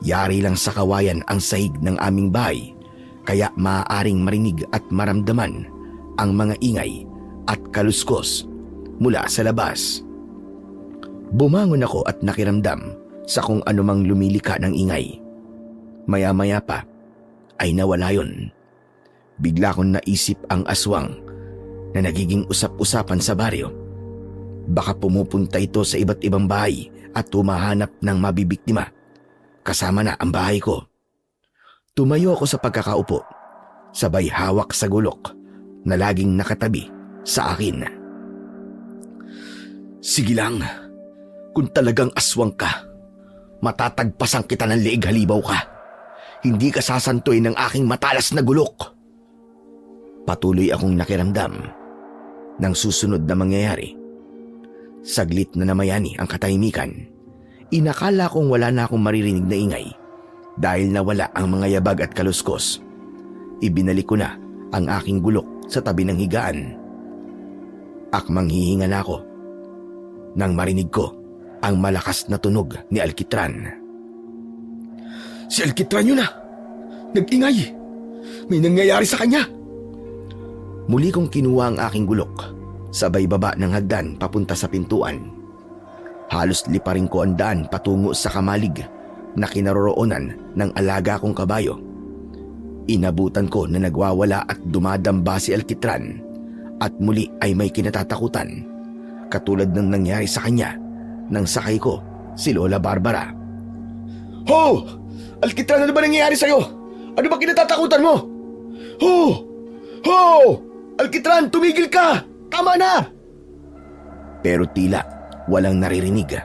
Yari lang sa kawayan ang sahig ng aming bahay, kaya maaaring marinig at maramdaman ang mga ingay at kaluskos mula sa labas. Bumangon ako at nakiramdam sa kung anumang lumilika ng ingay. Maya-maya pa ay nawala yon. Bigla kong naisip ang aswang na nagiging usap-usapan sa baryo. Baka pumupunta ito sa iba't ibang bahay at humahanap ng mabibiktima. Kasama na ang bahay ko. Tumayo ako sa pagkakaupo, sabay hawak sa gulok na laging nakatabi sa akin. Sige lang, kung talagang aswang ka, matatagpasan kita ng leeg halibaw ka. Hindi ka sasantuin ng aking matalas na gulok. Patuloy akong nakiramdam ng susunod na mangyayari. Saglit na namayani ang katahimikan. Inakala kong wala na akong maririnig na ingay dahil nawala ang mga yabag at kaluskos. Ibinalik ko na ang aking gulok sa tabi ng higaan. Akmang hihinga na ako nang marinig ko ang malakas na tunog ni Alkitran. Si Alkitran yun na! Nag-ingay! May nangyayari sa kanya! Muli kong kinuha ang aking gulok, sabay baba ng hagdan papunta sa pintuan. Halos liparin ko ang daan patungo sa kamalig na kinaroroonan ng alaga kong kabayo. Inabutan ko na nagwawala at dumadamba si Alkitran at muli ay may kinatatakutan, katulad ng nangyari sa kanya nang sakay ko si Lola Barbara. Ho! Alkitran, ano ba nangyayari sa'yo? Ano ba kinatatakutan mo? Ho! Ho! Alkitran, tumigil ka! Tama na! Pero tila walang naririnig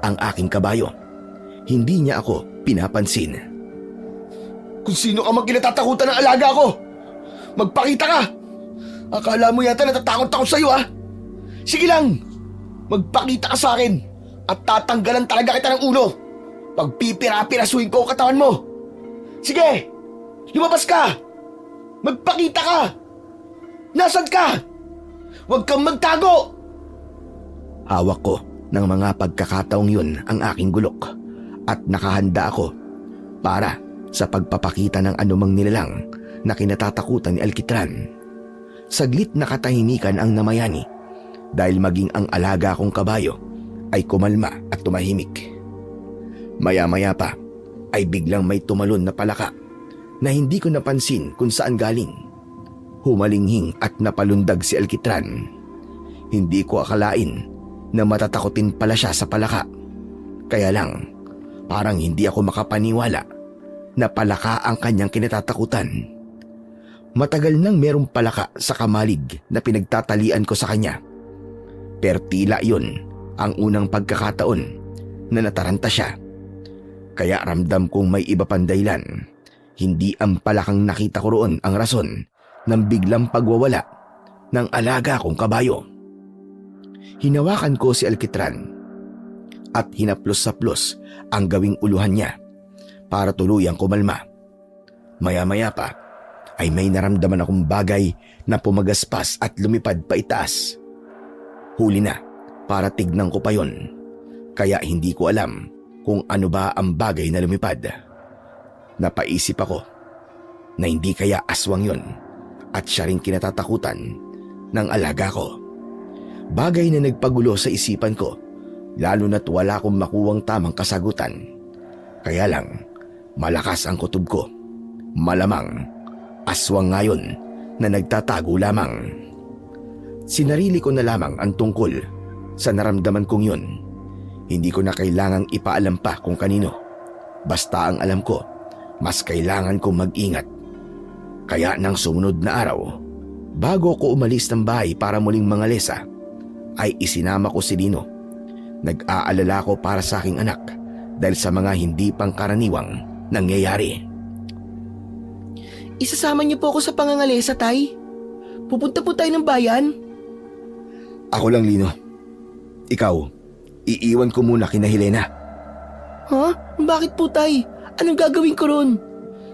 ang aking kabayo. Hindi niya ako pinapansin. Kung sino ka mang kinatatakutan ng alaga ko, magpakita ka! Akala mo yata natatakot ako sa'yo, ha? Sige lang, magpakita ka sa akin at tatanggalan talaga kita ng ulo. Pagpipira-pirasuhin ko ang katawan mo. Sige, lumabas ka! Magpakita ka! Nasaan ka? Huwag kang magtago! Hawak ko ng mga pagkakataong yun ang aking gulok at nakahanda ako para sa pagpapakita ng anumang nilalang na kinatatakutan ni Alkitran. Saglit na katahimikan ang namayani dahil maging ang alaga kong kabayo ay kumalma at tumahimik. Maya-maya pa ay biglang may tumalon na palaka na hindi ko napansin kung saan galing. Humalinghing at napalundag si Alkitran. Hindi ko akalain na matatakotin pala siya sa palaka. Kaya lang, parang hindi ako makapaniwala na palaka ang kanyang kinatatakutan. Matagal nang merong palaka sa kamalig na pinagtatalian ko sa kanya. Pero tila yun ang unang pagkakataon na nataranta siya. Kaya ramdam kong may iba pang dahilan. Hindi ang palakang nakita ko roon ang rason ng biglang pagwawala ng alaga kong kabayo. Hinawakan ko si Alkitran at hinaplos-saplos ang gawing uluhan niya para tuluyang kumalma. Maya-maya pa ay may naramdaman akong bagay na pumagaspas at lumipad pa itaas. Huli na para tignan ko pa yon, kaya hindi ko alam kung ano ba ang bagay na lumipad. Napaisip ako na hindi kaya aswang yon at siya rin kinatatakutan ng alaga ko. Bagay na nagpagulo sa isipan ko, lalo na't wala akong makuwang tamang kasagutan. Kaya lang, malakas ang kutob ko. Malamang, aswang ngayon na nagtatago lamang. Sinarili ko na lamang ang tungkol sa naramdaman kong yun. Hindi ko na kailangang ipaalam pa kung kanino. Basta ang alam ko, mas kailangan kong mag-ingat. Kaya nang sumunod na araw, bago ko umalis ng bahay para muling mangalesa, ay isinama ko si Lino. Nag-aalala ko para sa aking anak dahil sa mga hindi pangkaraniwang nangyayari. Isasama niyo po ako sa pangangalesa, Tay. Pupunta po tayo ng bayan. Ako lang, Lino. Ikaw, iiwan ko muna kina Helena. Ha? Bakit po, Tay? Anong gagawin ko ron?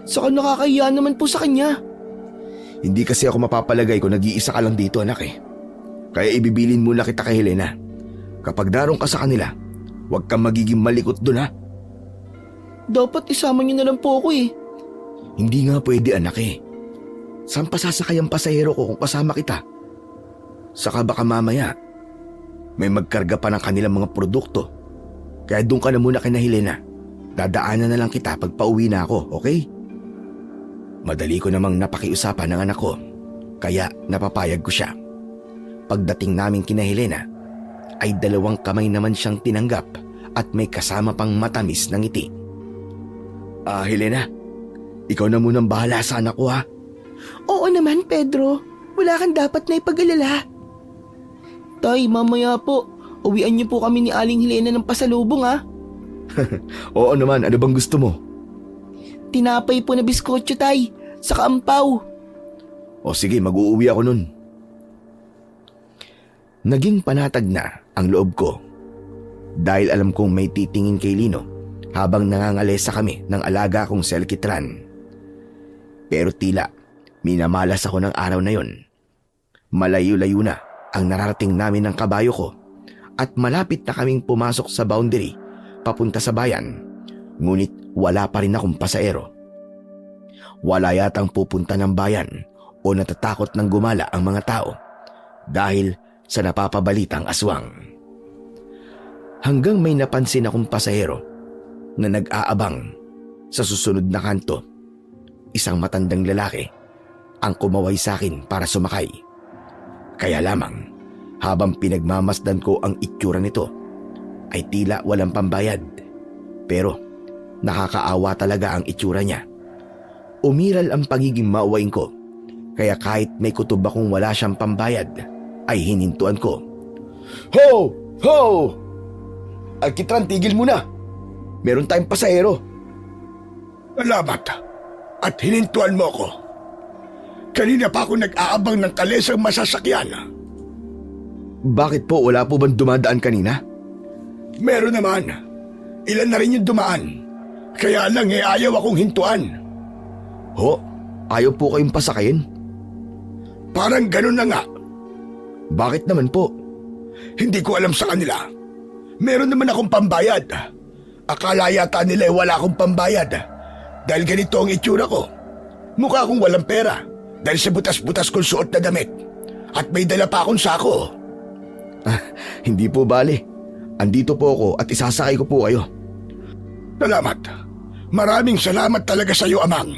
Saka nakakahiya naman po sa kanya. Hindi kasi ako mapapalagay kung nag-iisa ka lang dito, anak eh. Kaya ibibilin muna kita kay Helena. Kapag darong ka sa kanila, huwag kang magiging malikot doon, ha? Dapat isama niyo na lang po ako eh. Hindi nga pwede, anak eh. Saan pa sasakay ang pasahero ko kung kasama kita? Saka baka mamaya, may magkarga pa ng kanilang mga produkto. Kaya doon ka na muna kina Helena. Dadaanan na lang kita pag pauwi na ako, okay? Madali ko namang napakiusapan ng anak ko, kaya napapayag ko siya. Pagdating namin kina Helena, ay 2 kamay naman siyang tinanggap at may kasama pang matamis na ngiti. Helena, ikaw na munang bahala sa anak ko, ha? Oo naman, Pedro. Wala kang dapat na ipag-alala. Tay, mamaya po, uwian niyo po kami ni Aling Helena ng pasalubong, ha? Oo naman, ano bang gusto mo? Tinapay po na biskotso, Tay. Saka ampaw. O sige, mag-uuwi ako nun. Naging panatag na ang loob ko dahil alam kong may titingin kay Lino habang nangangalesa kami ng alaga kong si Alkitran. Pero tila minamalas ako ng araw na yon. Malayo-layo na ang nararating namin ng kabayo ko at malapit na kaming pumasok sa boundary papunta sa bayan, ngunit wala pa rin akong pasaero. Wala yatang pupunta ng bayan o natatakot ng gumala ang mga tao dahil sa napapabalitang aswang. Hanggang may napansin akong pasahero na nag-aabang sa susunod na kanto. Isang matandang lalaki ang kumaway sa akin para sumakay. Kaya lamang habang pinagmamasdan ko ang itsura nito ay tila walang pambayad. Pero nakakaawa talaga ang itsura niya. Umiral ang pagiging maawain ko, kaya kahit may kutob akong wala siyang pambayad ay hinintuan ko. Ho! Ho! Alkitran, tigil muna! Meron tayong pasahero. Salamat at hinintuan mo ko. Kanina pa ako nag-aabang ng kalesang masasakyan. Bakit po, wala po bang dumadaan kanina? Meron naman. Ilan na rin yung dumaan. Kaya lang ayaw akong hintuan. Ho? Ayaw po kayong pasakayin? Parang ganun na nga. Bakit naman po? Hindi ko alam sa kanila. Meron naman akong pambayad. Akala yata nila wala akong pambayad. Dahil ganito ang itsura ko. Mukha akong walang pera. Dahil sa butas-butas kong suot na damit. At may dala pa akong sako. Hindi po bali. Andito po ako at isasakay ko po kayo. Salamat. Maraming salamat talaga sa iyo, Amang.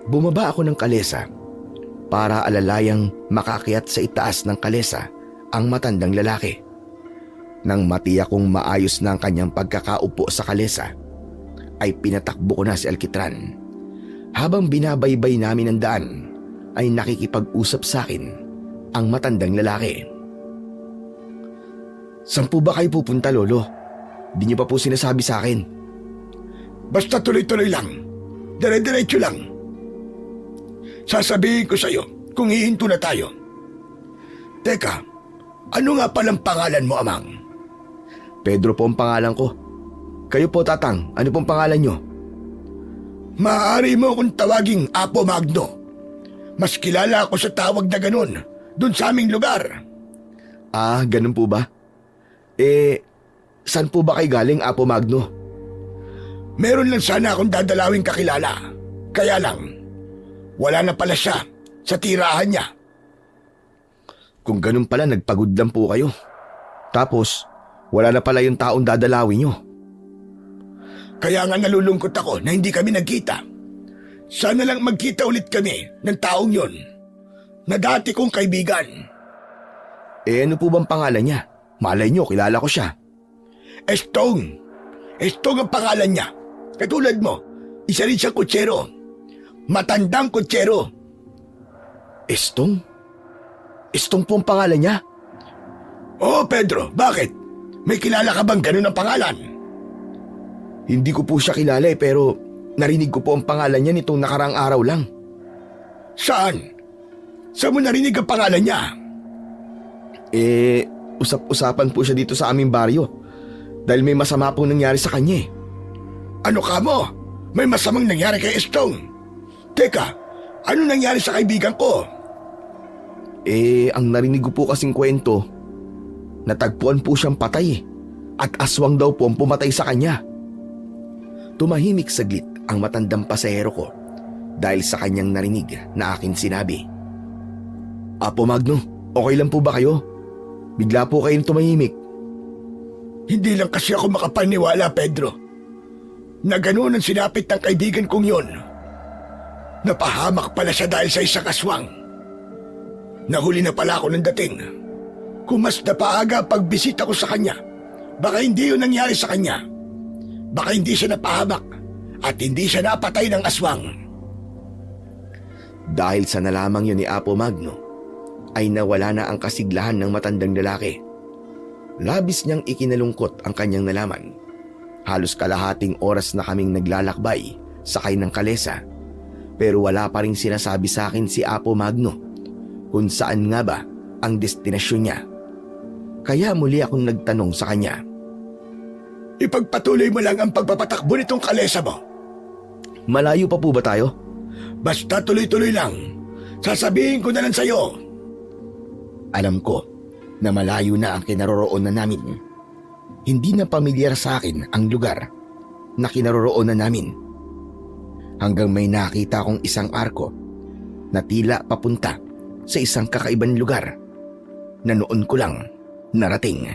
Bumaba ako ng kalesa para alalayang makakyat sa itaas ng kalesa ang matandang lalaki. Nang matiyak kong maayos na ang kanyang pagkakaupo sa kalesa, ay pinatakbo ko na si Alkitran. Habang binabaybay namin ang daan, ay nakikipag-usap sa akin ang matandang lalaki. Saan po ba kayo pupunta, Lolo? Di niyo pa po sinasabi sa akin. Basta tuloy-tuloy lang. Dire-diretso lang. Sasabihin ko sa'yo kung hihinto na tayo. Teka, ano nga palang pangalan mo, Amang? Pedro po ang pangalan ko. Kayo po, Tatang. Ano pong pangalan nyo? Maaari mo akong tawaging Apo Magno. Mas kilala ako sa tawag na ganun dun sa aming lugar. Ganun po ba? Saan po ba kayo galing, Apo Magno? Meron lang sana akong dadalawing kakilala. Kaya lang, wala na pala siya sa tirahan niya. Kung ganun pala, nagpagod lang po kayo. Tapos, wala na pala yung taong dadalawin nyo. Kaya nga nalulungkot ako na hindi kami nagkita. Sana lang magkita ulit kami ng taong yon na dati kong kaibigan. Ano po bang pangalan niya? Malay nyo, kilala ko siya. Estong. Estong ang pangalan niya. Katulad mo, Isa rin siyang kutsero. Matandang kutsero. Estong? Estong po ang pangalan niya? Oo, Pedro. Bakit? May kilala ka bang ganun ang pangalan? Hindi ko po siya kilala pero narinig ko po ang pangalan niya nitong nakaraang araw lang. Saan? Saan mo narinig ang pangalan niya? Usap-usapan po siya dito sa aming baryo. Dahil may masama pong nangyari sa kanya. Ano ka mo? May masamang nangyari kay Estong. Teka, ano nangyari sa kaibigan ko? Ang narinig ko po kasing kwento, natagpuan po siyang patay at aswang daw po ang pumatay sa kanya. Tumahimik saglit ang matandang pasahero ko dahil sa kanyang narinig na aking sinabi. Apo Magno, okay lang po ba kayo? Bigla po kayong tumahimik. Hindi lang kasi ako makapaniwala, Pedro, na ganoon ang sinapit ng kaibigan kong yon. Napahamak pala siya dahil sa isang aswang. Nahuli na pala ako ng dating. Kung mas napaaga pagbisita ko sa kanya, baka hindi yun nangyari sa kanya. Baka hindi siya napahamak at hindi siya napatay ng aswang. Dahil sa nalamang yun ni Apo Magno, ay nawala na ang kasiglahan ng matandang lalaki. Labis niyang ikinalungkot ang kanyang nalaman. Halos kalahating oras na kaming naglalakbay sakay ng kalesa, pero wala pa ring sinasabi sa akin si Apo Magno kung saan nga ba ang destinasyon niya. Kaya muli akong nagtanong sa kanya. Ipagpatuloy mo lang ang pagpapatakbo nitong kalesa mo. Malayo pa po ba tayo? Basta tuloy-tuloy lang. Sasabihin ko na lang sa'yo. Alam ko na malayo na ang kinaroroonan namin. Hindi na pamilyar sa akin ang lugar na kinaroroonan namin. Hanggang may nakita kong isang arko na tila papunta sa isang kakaibang lugar na noon ko lang narating.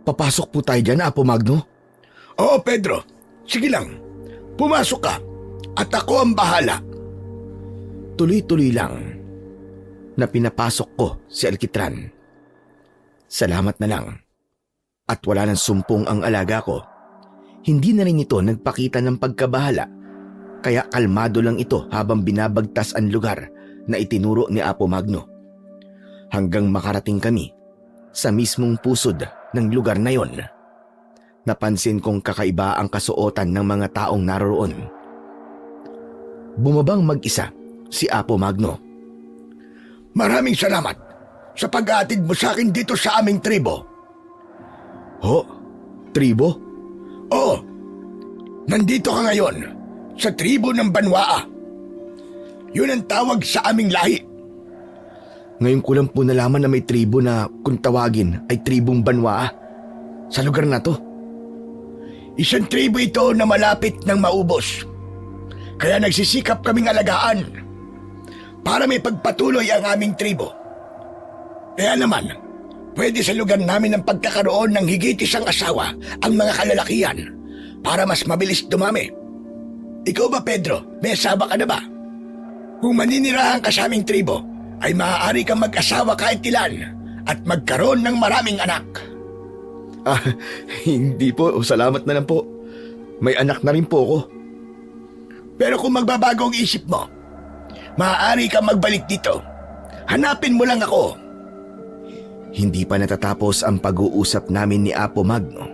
Papasok po tayo dyan, Apo Magno? Oo, Pedro. Sige lang. Pumasok ka at ako ang bahala. Tuloy-tuloy lang na pinapasok ko si Alkitran. Salamat na lang. At wala nang sumpong ang alaga ko. Hindi na rin ito nagpakita ng pagkabahala, kaya kalmado lang ito habang binabagtas ang lugar na itinuro ni Apo Magno. Hanggang makarating kami sa mismong pusod ng lugar na yon. Napansin kong kakaiba ang kasuotan ng mga taong naroroon. Bumabang mag-isa si Apo Magno. Maraming salamat sa pag-aatid mo sa akin dito sa aming tribo. Ho? Tribo? Oo. Nandito ka ngayon sa tribo ng Banwaa. Yun ang tawag sa aming lahi. Ngayon ko lang po nalaman na may tribo na kung tawagin ay tribong Banwaa sa lugar na to. Isang tribo ito na malapit ng maubos. Kaya nagsisikap kaming alagaan para may pagpatuloy ang aming tribo. Kaya naman, pwede sa lugar namin ang pagkakaroon ng higit isang asawa ang mga kalalakihan para mas mabilis dumami. Ikaw ba, Pedro? May asawa ka na ba? Kung maninirahan ka sa aming tribo, ay maaari kang mag-asawa kahit ilan at magkaroon ng maraming anak. Hindi po. Salamat na lang po. May anak na rin po ako. Pero kung magbabago ang isip mo, maaari kang magbalik dito. Hanapin mo lang ako. Hindi pa natatapos ang pag-uusap namin ni Apo Magno,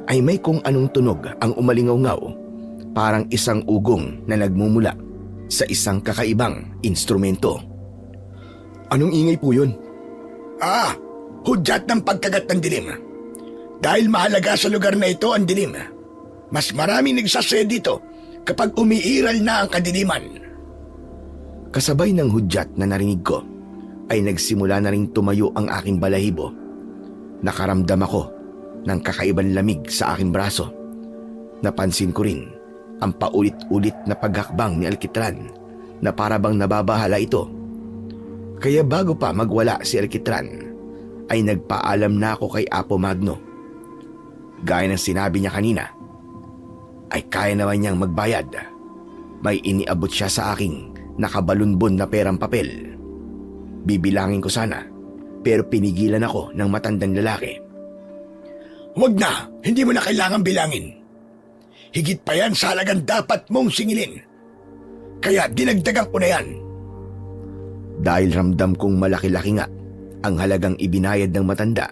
ay may kung anong tunog ang umalingaw-ngaw, parang isang ugong na nagmumula sa isang kakaibang instrumento. Anong ingay po yun? Hudyat ng pagkagat ng dilim. Dahil mahalaga sa lugar na ito ang dilim, mas maraming nagsasaya dito kapag umiiral na ang kadiliman. Kasabay ng hudyat na narinig ko, ay nagsimula na ring tumayo ang aking balahibo. Nakaramdam ako ng kakaibang lamig sa aking braso. Napansin ko rin ang paulit-ulit na paghakbang ni Alkitran na parabang nababahala ito. Kaya bago pa magwala si Alkitran, ay nagpaalam na ako kay Apo Magno. Gaya ng sinabi niya kanina, ay kaya naman niyang magbayad. May iniabot siya sa aking nakabalunbon na perang papel. Bibilangin ko sana, pero pinigilan ako ng matandang lalaki. Huwag na, hindi mo na kailangan bilangin. Higit pa yan sa halagang dapat mong singilin. Kaya dinagdagan ko na yan. Dahil ramdam kong malaki-laki nga ang halagang ibinayad ng matanda,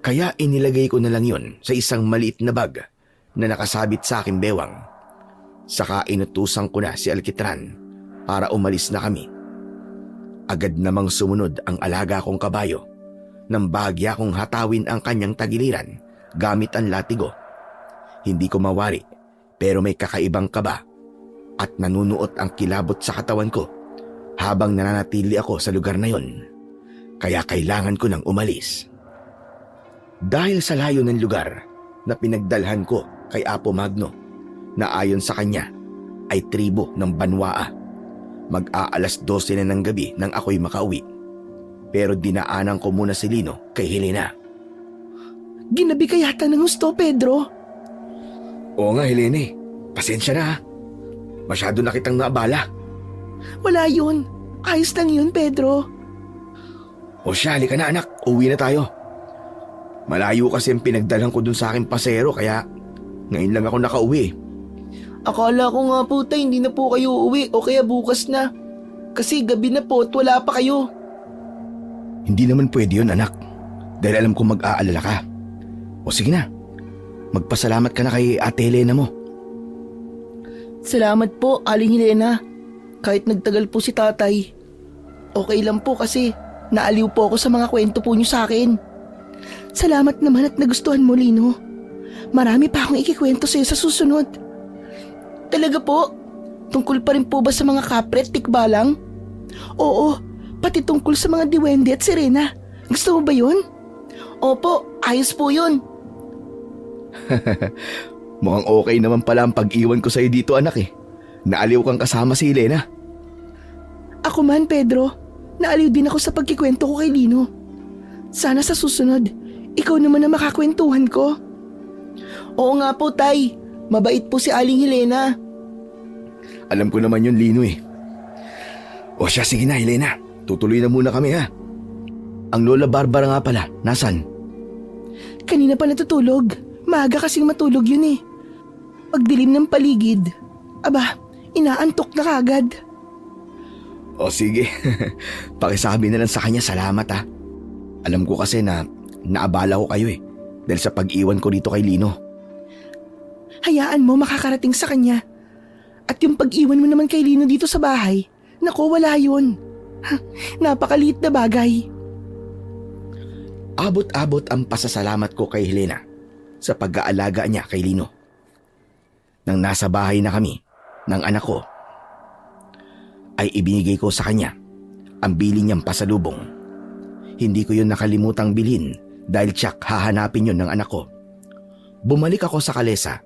kaya inilagay ko na lang yon sa isang maliit na bag na nakasabit sa aking bewang. Saka inutusan ko na si Alkitran para umalis na kami. Agad namang sumunod ang alaga kong kabayo nang bahagya kong hatawin ang kanyang tagiliran gamit ang latigo. Hindi ko mawari pero may kakaibang kaba at nanunuot ang kilabot sa katawan ko habang nananatili ako sa lugar na yon. Kaya kailangan ko nang umalis. Dahil sa layo ng lugar na pinagdalhan ko kay Apo Magno na ayon sa kanya ay tribo ng Banwaa. Mag-aalas 12 na ng gabi nang ako'y makauwi. Pero dinaanan ko muna si Lino kay Helena. Ginabi ka yata ng gusto, Pedro. Oo nga, Helena eh. Pasensya na ha. Masyado na kitang naabala. Wala yun. Ayos lang yun, Pedro. O siya, halika na anak. Uwi na tayo. Malayo kasi ang pinagdalhan ko dun sa aking pasero kaya ngayon lang ako nakauwi. Akala ko nga po tay, hindi na po kayo uuwi o kaya bukas na. Kasi gabi na po at wala pa kayo. Hindi naman pwede yun anak. Dahil alam kong mag-aalala ka. O sige na. Magpasalamat ka na kay Ate Helena mo. Salamat po, Aling Helena. Kahit nagtagal po si tatay. Okay lang po kasi naaliw po ako sa mga kwento po niyo sa akin. Salamat naman at nagustuhan mo, Lino. Marami pa akong ikikwento sa'yo sa susunod. Talaga po? Tungkol pa rin po ba sa mga kapre at tikbalang? Oo, pati tungkol sa mga diwende at sirena. Gusto mo ba yun? Opo, ayos po yun. Mukhang okay naman pala ang pag-iwan ko sa'yo dito anak eh. Naaliw kang kasama si Helena. Ako man, Pedro. Naaliw din ako sa pagkikwento ko kay Lino. Sana sa susunod, ikaw naman ang makakwentuhan ko. Oo nga po, tay. Mabait po si Aling Helena. Alam ko naman yun, Lino eh. O siya, sige na Helena. Tutuloy na muna kami ha. Ang Lola Barbara nga pala, nasan? Kanina pa natutulog. Maaga kasing matulog yun eh. Pagdilim ng paligid, aba, inaantok na kagad. O sige, pakisabi na lang sa kanya salamat ha. Alam ko kasi na naabala ko kayo eh. Dahil sa pag-iwan ko rito kay Lino. Hayaan mo makakarating sa kanya. At yung pag-iwan mo naman kay Lino dito sa bahay, naku, wala yun. Napakaliit na bagay. Abot-abot ang pasasalamat ko kay Helena sa pag-aalaga niya kay Lino. Nang nasa bahay na kami ng anak ko, ay ibinigay ko sa kanya ang bili niyang pasalubong. Hindi ko yun nakalimutang bilhin dahil tiyak hahanapin yun ng anak ko. Bumalik ako sa kalesa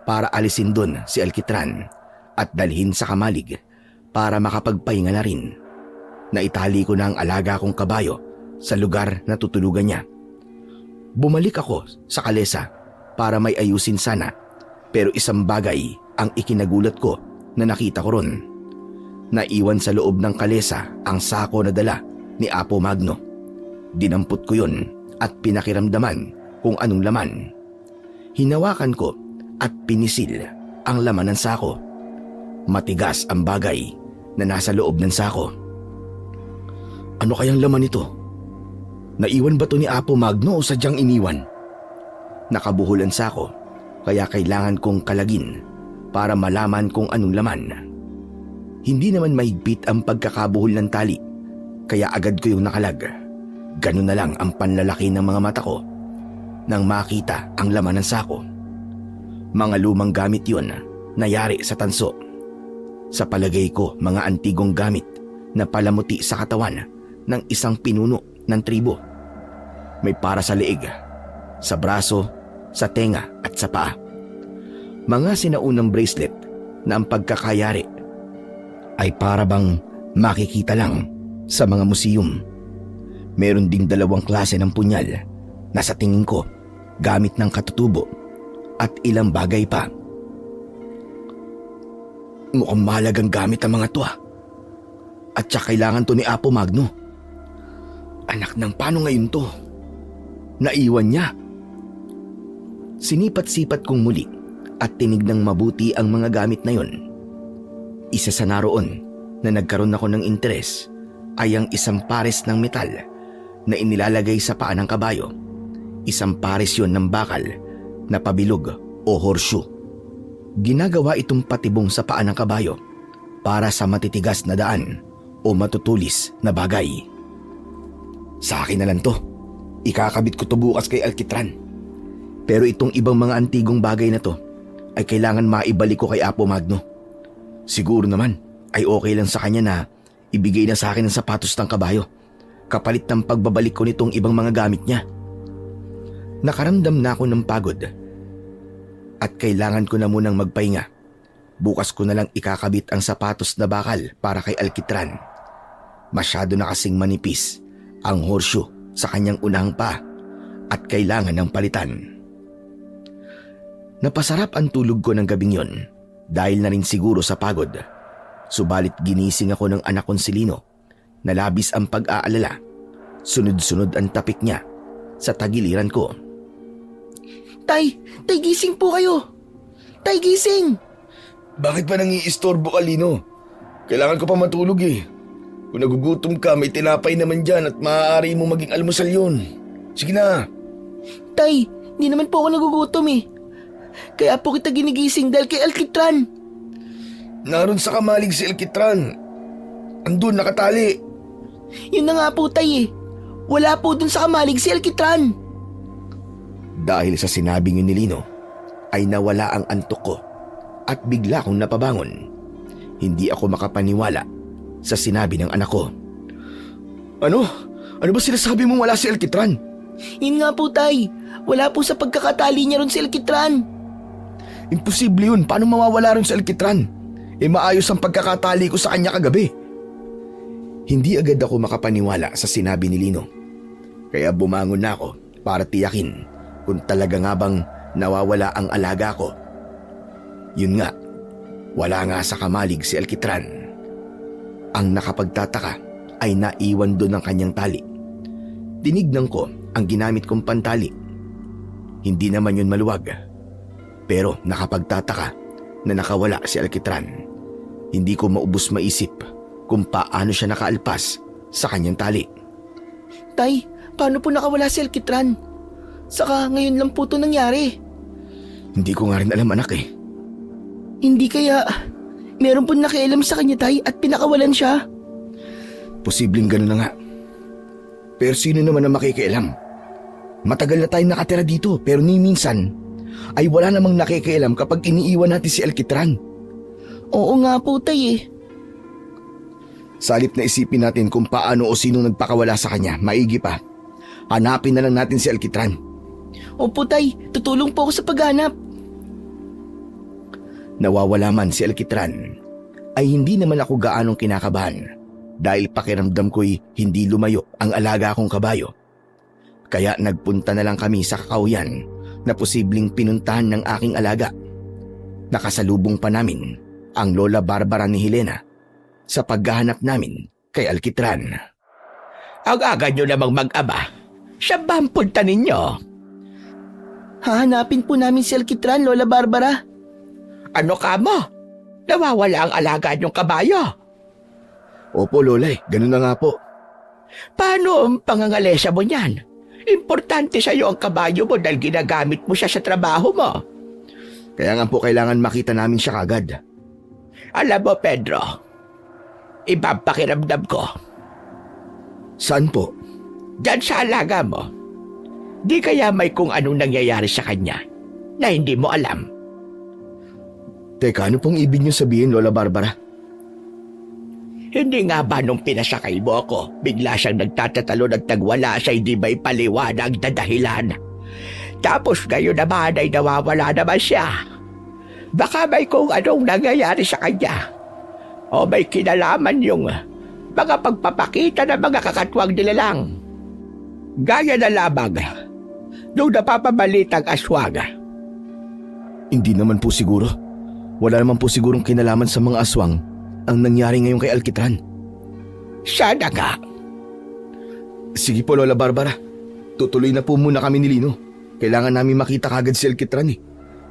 para alisin dun si Alkitran at dalhin sa kamalig para makapagpahinga na rin. Naitali ko na ang alaga kong kabayo sa lugar na tutulugan niya. Bumalik ako sa kalesa para may ayusin sana, pero isang bagay ang ikinagulat ko na nakita ko ron. Naiwan sa loob ng kalesa ang sako na dala ni Apo Magno. Dinampot ko yun at pinakiramdaman kung anong laman. Hinawakan ko at pinisil ang laman ng sako. Matigas ang bagay na nasa loob ng sako. Ano kayang laman ito? Naiwan ba to ni Apo Magno o sadyang iniwan? Nakabuhol ang sako kaya kailangan kong kalagin para malaman kung anong laman. Hindi naman mahigpit ang pagkakabuhol ng tali kaya agad ko yung nakalag. Ganun na lang ang panlalaki ng mga mata ko nang makita ang laman ng sako. Mga lumang gamit yun na yari sa tanso. Sa palagay ko, mga antigong gamit na palamuti sa katawan ng isang pinuno ng tribo. May para sa leeg, sa braso, sa tenga at sa paa. Mga sinaunang bracelet na ang pagkakayari ay para bang makikita lang sa mga museum. Meron ding dalawang klase ng punyal na sa tingin ko gamit ng katutubo at ilang bagay pa. Mukhang mahalagang gamit ang mga to ah. At siya kailangan to ni Apo Magno. Anak ng paano ngayon to? Naiwan niya. Sinipat-sipat kong muli at tinignang mabuti ang mga gamit na yon. Isa sa naroon na nagkaroon ako ng interes ay ang isang pares ng metal na inilalagay sa paa ng kabayo. Isang pares yon ng bakal na pabilog o horseshoe. Ginagawa itong patibong sa paa ng kabayo para sa matitigas na daan o matutulis na bagay. Sa akin na lang to. Ikakabit ko to bukas kay Alkitran. Pero itong ibang mga antigong bagay na to ay kailangan maibalik ko kay Apo Magno. Siguro naman ay okay lang sa kanya na ibigay na sa akin ang sapatos ng kabayo kapalit ng pagbabalik ko nitong ibang mga gamit niya. Nakaramdam na ako ng pagod at kailangan ko na munang magpahinga. Bukas ko na lang ikakabit ang sapatos na bakal para kay Alkitran. Masyado na kasing manipis ang horseshoe sa kanyang unahang paa at kailangan ng palitan. Napasarap ang tulog ko ng gabing yon dahil na rin siguro sa pagod. Subalit ginising ako ng anak kong si Lino na labis ang pag-aalala. Sunod-sunod ang tapik niya sa tagiliran ko. Tay gising po kayo. Tay, gising. Bakit pa nangiistorbo ka, Lino? Kailangan ko pa matulog eh. Kung nagugutom ka, may tinapay naman dyan at maaari mo maging almusal yun. Sige na. Tay, hindi naman po ako nagugutom eh. Kaya po kita ginigising dahil kay Alkitran. Naroon sa kamalig si Alkitran. Andun, nakatali. Yun na nga po, tay eh. Wala po dun sa kamalig si Alkitran. Dahil sa sinabing yun ni Lino, ay nawala ang antok ko at bigla kong napabangon. Hindi ako makapaniwala sa sinabi ng anak ko. Ano? Ano ba sinasabi mong wala si Alkitran? Yun nga po, tay. Wala po sa pagkakatali niya ron si Alkitran. Imposible yun. Paano mawawala ron si Alkitran? Maayos ang pagkakatali ko sa kanya kagabi. Hindi agad ako makapaniwala sa sinabi ni Lino. Kaya bumangon na ako para tiyakin kung talaga nga bang nawawala ang alaga ko. Yun nga, wala nga sa kamalig si Alkitran. Ang nakapagtataka ay naiwan doon ang kanyang tali. Tinignan ko ang ginamit kong pantali. Hindi naman yun maluwag. Pero nakapagtataka na nakawala si Alkitran. Hindi ko maubos maisip kung paano siya nakaalpas sa kanyang tali. Tay, paano po nakawala si Alkitran? Saka ngayon lang po ito nangyari. Hindi ko nga rin alam, anak eh. Hindi kaya meron po nakialam sa kanya, tay, at pinakawalan siya? Posibleng gano'n na nga. Pero sino naman ang makikialam? Matagal na tayong nakatira dito pero ni minsan ay wala namang nakikialam kapag iniiwan natin si Alkitran. Oo nga po, tay eh. Sa halip na isipin natin kung paano o sino nagpakawala sa kanya, maigi pa. Hanapin na lang natin si Alkitran. Opo, tay. Tutulong po ako sa paghanap. Nawawala man si Alkitran, ay hindi naman ako gaanong kinakabahan dahil pakiramdam ko'y hindi lumayo ang alaga kong kabayo. Kaya nagpunta na lang kami sa kakauyan na posibleng pinuntahan ng aking alaga. Nakasalubong pa namin ang Lola Barbara ni Helena sa paghahanap namin kay Alkitran. Ang aga nyo namang mag-ama. Siya ba ang punta ninyo? Hahanapin po namin si Alkitran, Lola Barbara. Ano ka mo? Nawawala ang alaga niyong kabayo. Opo, Lola, ganun na nga po. Paano ang pangangalesa mo niyan? Importante sa'yo ang kabayo mo dahil ginagamit mo siya sa trabaho mo. Kaya nga po kailangan makita namin siya kagad. Alam mo, Pedro, iba ang pakiramdam ko. Saan po? Diyan sa alaga mo. Di kaya may kung anong nangyayari sa kanya na hindi mo alam. Teka, ano pong ibig niyo sabihin, Lola Barbara? Hindi nga ba nung pinasakay mo ako, bigla siyang nagtatatalo at nagwala siya, hindi ba ipaliwanag na dahilan? Tapos ngayon naman ay nawawala naman siya. Baka may kung anong nangyayari sa kanya. O may kinalaman yung mga pagpapakita ng mga kakatwang nila lang. Gaya na lamang nung napapabalitang aswang. Hindi naman po siguro. Wala naman po sigurong kinalaman sa mga aswang ang nangyari ngayon kay Alkitran. Sana nga. Sige po, Lola Barbara. Tutuloy na po muna kami ni Lino. Kailangan namin makita kagad si Alkitran eh.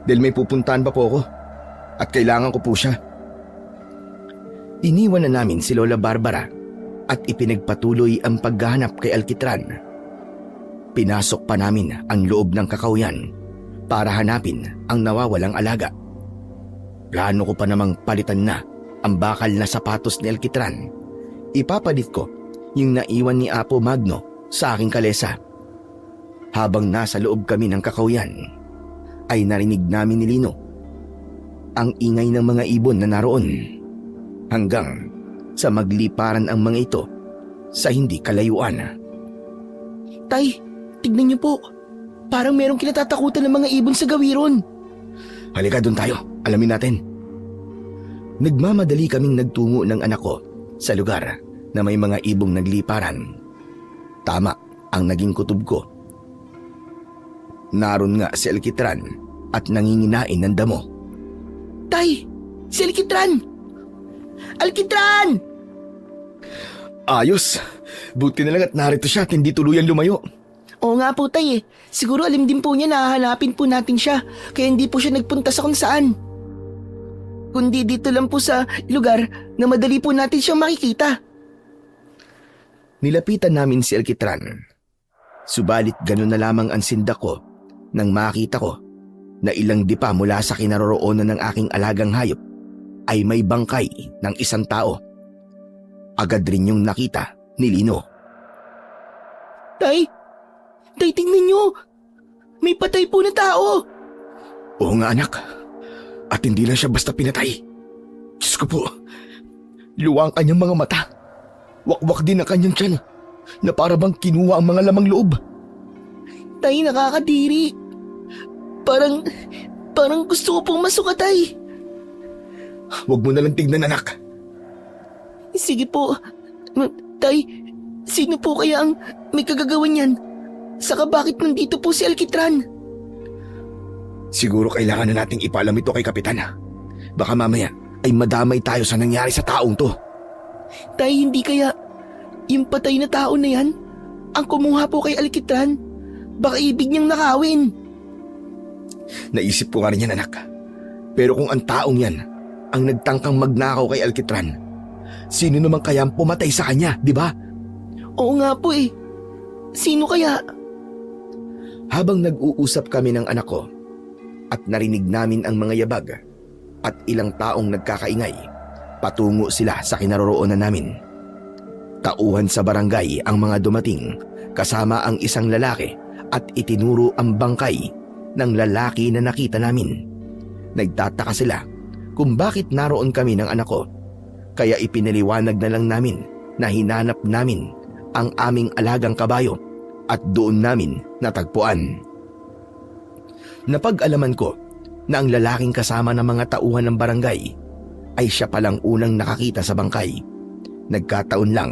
dahil may pupuntahan pa po ako at kailangan ko po siya. Iniwan na namin si Lola Barbara at ipinagpatuloy ang paghahanap kay Alkitran. Pinasok pa namin ang loob ng kakauyan para hanapin ang nawawalang alaga. Plano ko pa namang palitan na ang bakal na sapatos ni Alkitran. Ipapalit ko yung naiwan ni Apo Magno sa aking kalesa. Habang nasa loob kami ng kakauyan, ay narinig namin ni Lino ang ingay ng mga ibon na naroon hanggang sa magliparan ang mga ito sa hindi kalayuan. Tay, tignan niyo po. Parang merong kinatatakutan ng mga ibon sa gawiron. Halika doon tayo, alamin natin. Nagmamadali kaming nagtungo ng anak ko sa lugar na may mga ibong nagliparan. Tama ang naging kutob ko. Naroon nga si Alkitran at nanginginain ng damo. Tay, si Alkitran! Alkitran! Ayos! Buti na lang at narito siya at hindi tuluyan lumayo. Oo nga po tay eh. Siguro alim din po niya na hahanapin po natin siya. Kaya hindi po siya nagpunta sa kung saan. Kundi dito lang po sa lugar na madali po natin siyang makikita. Nilapitan namin si Alkitran. Subalit ganun na lamang ang sindak ko nang makita ko na ilang dipa mula sa kinaroroonan ng aking alagang hayop ay may bangkay ng isang tao. Agad rin yung nakita ni Lino. Tay, tingnan niyo. May patay po na tao. Oo nga anak. At hindi lang siya basta pinatay. Diyos ko po, luwang kanyang mga mata. Wakwak din ang kanyang tiyan na para bang kinuha ang mga lamang loob. Tay, nakakadiri. Parang gusto ko pong masukatay. Huwag mo nalang tignan anak. Sige po. Tay, sino po kaya ang may kagagawan niyan? Saka bakit nandito po si Alkitran? Siguro kailangan na nating ipaalam ito kay Kapitan. Baka mamaya ay madamay tayo sa nangyari sa taong to. Tay, hindi kaya yung patay na tao na yan ang kumuha po kay Alkitran? Baka ibig niyang nakawin. Naisip ko nga rin yan anak. Pero kung ang taong yan ang nagtangkang magnakaw kay Alkitran, sino naman kaya ang pumatay sa kanya, di ba? Oo nga po eh. Sino kaya? Habang nag-uusap kami ng anak ko at narinig namin ang mga yabag at ilang taong nagkakaingay, patungo sila sa kinaroroonan namin. Tauhan sa barangay ang mga dumating kasama ang isang lalaki at itinuro ang bangkay ng lalaki na nakita namin. Nagtataka sila kung bakit naroon kami ng anak ko, kaya ipinaliwanag na lang namin na hinanap namin ang aming alagang kabayo at doon namin natagpuan. Napag-alaman ko na ang lalaking kasama ng mga tauhan ng barangay ay siya palang unang nakakita sa bangkay. Nagkataon lang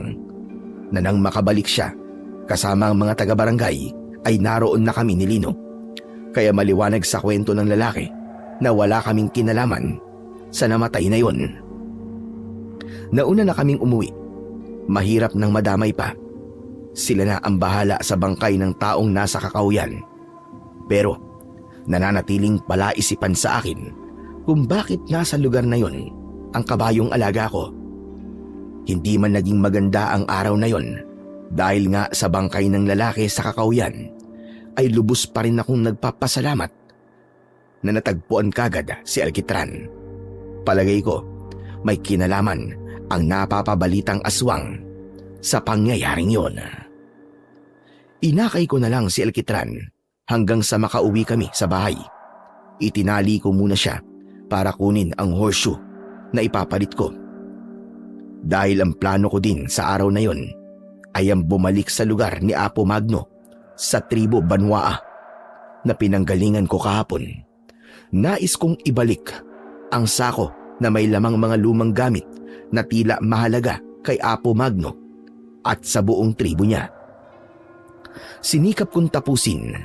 na nang makabalik siya kasama ang mga taga-barangay ay naroon na kami ni Lino. Kaya maliwanag sa kwento ng lalaki na wala kaming kinalaman sa namatay na yon. Nauna na kaming umuwi. Mahirap nang madamay pa. Sila na ang bahala sa bangkay ng taong nasa kakauyan. Pero nananatiling palaisipan sa akin kung bakit nasa lugar na yon ang kabayong alaga ko. Hindi man naging maganda ang araw na yon dahil nga sa bangkay ng lalaki sa kakauyan ay lubos pa rin akong nagpapasalamat na natagpuan kagad si Alkitran. Palagay ko may kinalaman ang napapabalitang aswang sa pangyayaring yon. Inakay ko na lang si Alkitran hanggang sa makauwi kami sa bahay. Itinali ko muna siya para kunin ang horseshoe na ipapalit ko. Dahil ang plano ko din sa araw na yon ay ang bumalik sa lugar ni Apo Magno sa tribo Banwaa na pinanggalingan ko kahapon. Nais kong ibalik ang sako na may lamang mga lumang gamit na tila mahalaga kay Apo Magno at sa buong tribo niya. Sinikap kong tapusin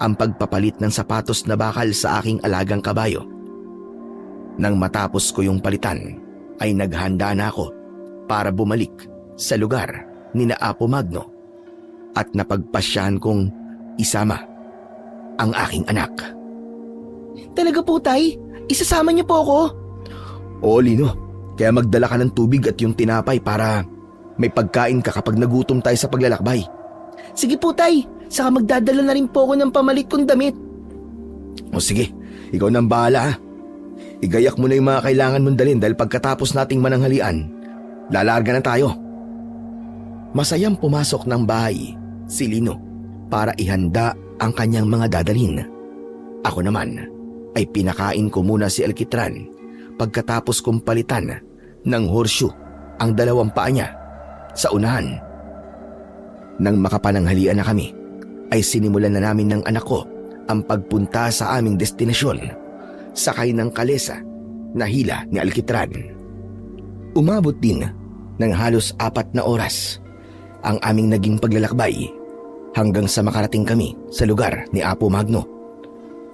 ang pagpapalit ng sapatos na bakal sa aking alagang kabayo. Nang matapos ko yung palitan, ay naghanda na ako para bumalik sa lugar ni na Apo Magno at napagpasyahan kong isama ang aking anak. Talaga po, Tay? Isasama niyo po ako? Oo, Lino. Kaya magdala ka ng tubig at yung tinapay para may pagkain ka kapag nagutom tayo sa paglalakbay. Sige po, Tay. Saka magdadala na rin po ako ng pamalit kong damit. O sige, ikaw nang bahala ha. Igayak mo na yung mga kailangan mong dalhin dahil pagkatapos nating mananghalian, lalarga na tayo. Masayang pumasok ng bahay si Lino para ihanda ang kanyang mga dadalhin. Ako naman ay pinakain ko muna si Alkitran pagkatapos kong palitan ng horseshoe ang dalawang paa niya sa unahan. Nang makapananghalian na kami, ay sinimulan na namin ng anak ko ang pagpunta sa aming destinasyon, sakay ng kalesa na hila ni Alkitran. Umabot din ng halos 4 na oras ang aming naging paglalakbay hanggang sa makarating kami sa lugar ni Apo Magno.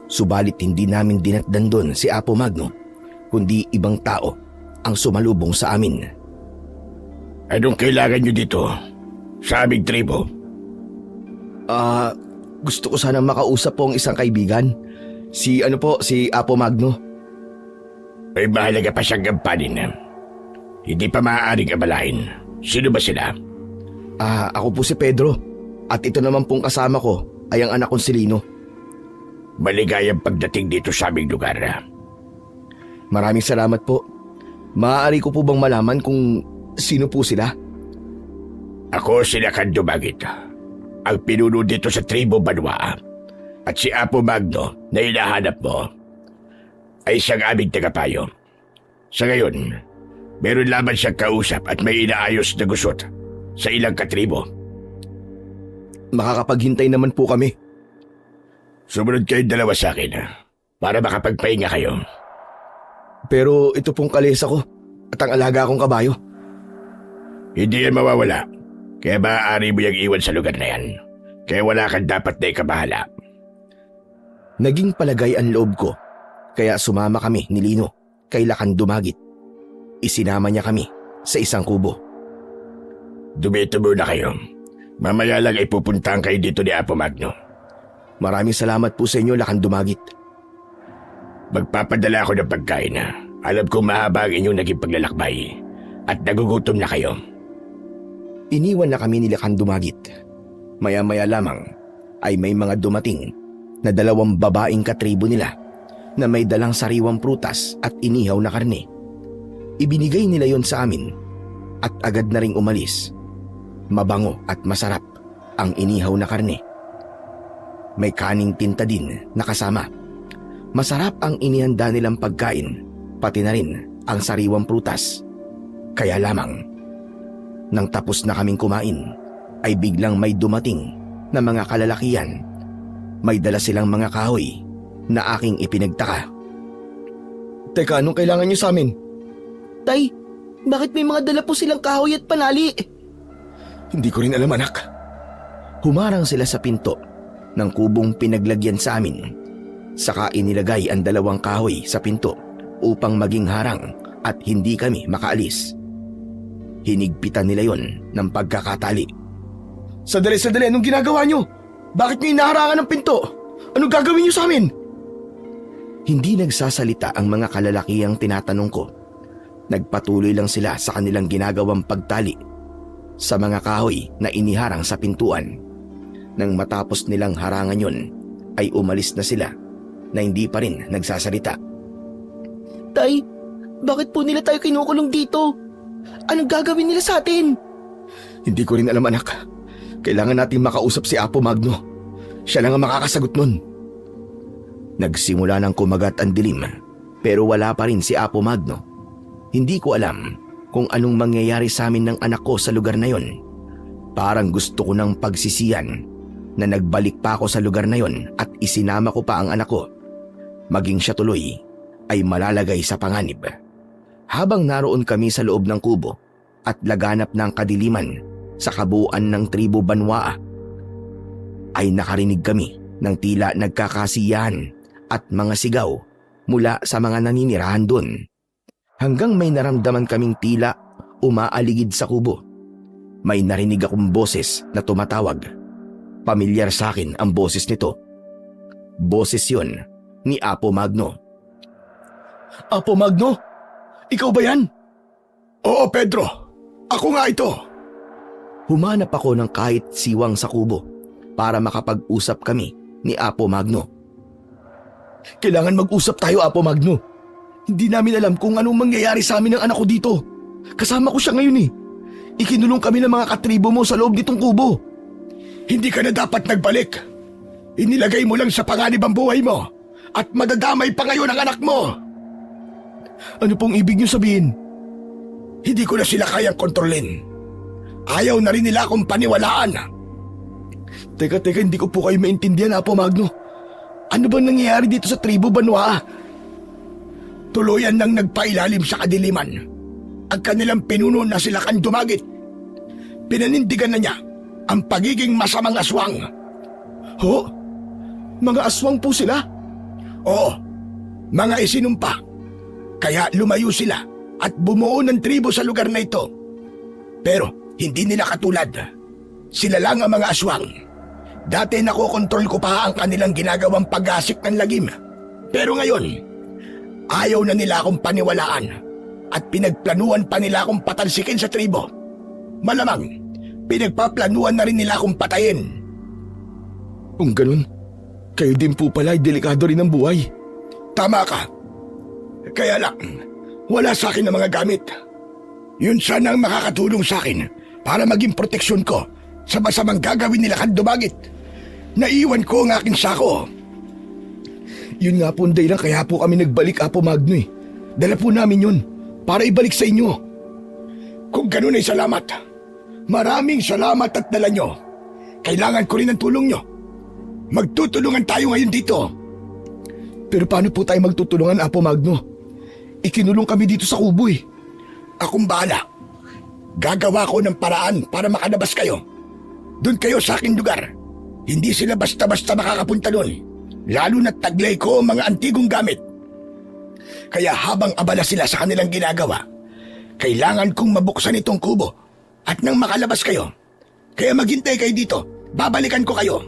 Subalit hindi namin dinatdan doon si Apo Magno, kundi ibang tao ang sumalubong sa amin. Anong kailangan nyo dito? Sa aming tribo? Gusto ko sanang makausap po ang isang kaibigan. Si Apo Magno. May mahalaga pa siyang gampanin. Hindi pa maaaring abalahin. Sino ba sila? Ako po si Pedro. At ito naman pong kasama ko ay ang anak kong si Lino. Maligayang pagdating dito sa aming lugar. Maraming salamat po. Maaari ko po bang malaman kung sino po sila? Ako si Lakando Magit, ang pinuno dito sa tribo Banwa. At si Apo Magno na hinahanap mo ay siyang aming tagapayo. Sa ngayon, meron lamang siyang kausap at may inaayos na gusot sa ilang katribo. Makakapaghintay naman po kami. Sumunod kayong dalawa sa akin para makapagpahinga kayo. Pero ito pong kalesa ko at ang alaga kong kabayo. Hindi yan mawawala, kaya maaari mo yung iwan sa lugar na yan. Kaya wala kang dapat na ikabahala. Naging palagay ang loob ko, kaya sumama kami ni Lino kay Lakando Magit. Isinama niya kami sa isang kubo. Dumito muna kayo. Mamaya lang ay pupuntahan kayo dito ni Apo Magno. Maraming salamat po sa inyo, Lakando Magit. Magpapadala ako ng pagkain. Alam kong mahaba ang inyong naging paglalakbay at nagugutom na kayo. Iniwan na kami ni Lakando Magit. Maya-maya lamang ay may mga dumating na 2 babaeng katribo nila na may dalang sariwang prutas at inihaw na karne. Ibinigay nila yon sa amin at agad na ring umalis. Mabango at masarap ang inihaw na karne. May kaning tinta din na kasama. Masarap ang inihanda nilang pagkain, pati na rin ang sariwang prutas. Kaya lamang, nang tapos na kaming kumain, ay biglang may dumating na mga kalalakihan. May dala silang mga kahoy na aking ipinagtaka. Teka, anong kailangan niyo sa amin? Tay, bakit may mga dala po silang kahoy at panali? Hindi ko rin alam, anak. Humarang sila sa pinto ng kubong pinaglagyan sa amin. Saka inilagay ang 2 kahoy sa pinto upang maging harang at hindi kami makaalis. Hinigpitan nila yon ng pagkakatali. Sandali, anong ginagawa niyo? Bakit niyo inaharangan ng pinto? Anong gagawin niyo sa amin? Hindi nagsasalita ang mga kalalakihang tinatanong ko. Nagpatuloy lang sila sa kanilang ginagawang pagtali sa mga kahoy na iniharang sa pintuan. Nang matapos nilang harangan yon, ay umalis na sila na hindi pa rin nagsasalita. Tay, bakit po nila tayo kinukulong dito? Anong gagawin nila sa atin? Hindi ko rin alam, anak. Kailangan natin makausap si Apo Magno. Siya lang ang makakasagot nun. Nagsimula ng kumagat ang dilim, pero wala pa rin si Apo Magno. Hindi ko alam kung anong mangyayari sa amin ng anak ko sa lugar na yon. Parang gusto ko ng pagsisiyan na nagbalik pa ako sa lugar na yon at isinama ko pa ang anak ko. Maging siya tuloy ay malalagay sa panganib. Habang naroon kami sa loob ng kubo at laganap ng kadiliman sa kabuuan ng tribo Banwa, ay nakarinig kami ng tila nagkakasiyahan at mga sigaw mula sa mga naninirahan doon. Hanggang may naramdaman kaming tila umaaligid sa kubo. May narinig akong boses na tumatawag. Pamilyar sa akin ang boses nito. Boses yon ni Apo Magno. Apo Magno, ikaw ba yan? Oo, Pedro. Ako nga ito. Humanap ako ng kahit siwang sa kubo para makapag-usap kami ni Apo Magno. Kailangan mag-usap tayo, Apo Magno. Hindi namin alam kung anong mangyayari sa amin ng anak ko dito. Kasama ko siya ngayon eh. Ikinulong kami ng mga katribo mo sa loob nitong kubo. Hindi ka na dapat nagbalik. Inilagay mo lang sa panganib ang buhay mo at madadamay pa ngayon ang anak mo. Ano pong ibig niyo sabihin? Hindi ko na sila kayang kontrolin. Ayaw na rin nila akong paniwalaan. Teka, hindi ko po kayo maintindihan, Apo Magno. Ano bang nangyayari dito sa tribo Banwa? Tuluyan nang nagpailalim sa kadiliman. Ang kanilang pinuno na sila kan dumagit. Pinanindigan na niya ang pagiging masamang aswang. Ho? Mga aswang po sila? Oo, mga isinumpa. Kaya lumayo sila at bumuo ng tribo sa lugar na ito. Pero hindi nila katulad. Sila lang ang mga aswang. Dati nakokontrol ko pa ang kanilang ginagawang pag-asik ng lagim. Pero ngayon, ayaw na nila akong paniwalaan at pinagplanuhan pa nila akong patalsikin sa tribo. Malamang, pinagpaplanuhan na rin nila akong patayin. Kung ganun, kayo din po pala ay delikado rin ang buhay. Tama ka. Kaya lang, wala sa akin ang mga gamit. Yun sana ang makakatulong sa akin para maging proteksyon ko sa masamang gagawin nila kan dumagit. Naiwan ko ang aking sako. Yun nga po ang dahilan kaya po kami nagbalik, Apo Magno eh. Dala po namin yun para ibalik sa inyo. Kung ganun ay salamat. Maraming salamat at dala nyo. Kailangan ko rin ng tulong nyo. Magtutulungan tayo ngayon dito. Pero paano po tayo magtutulungan, Apo Magno? Ikinulong kami dito sa kubo eh. Akong bahala. Gagawa ko ng paraan para makalabas kayo. Doon kayo sa aking lugar. Hindi sila basta-basta makakapunta doon. Lalo na't taglay ko ang mga antigong gamit. Kaya habang abala sila sa kanilang ginagawa, kailangan kong mabuksan itong kubo. At nang makalabas kayo, kaya maghintay kayo dito. Babalikan ko kayo.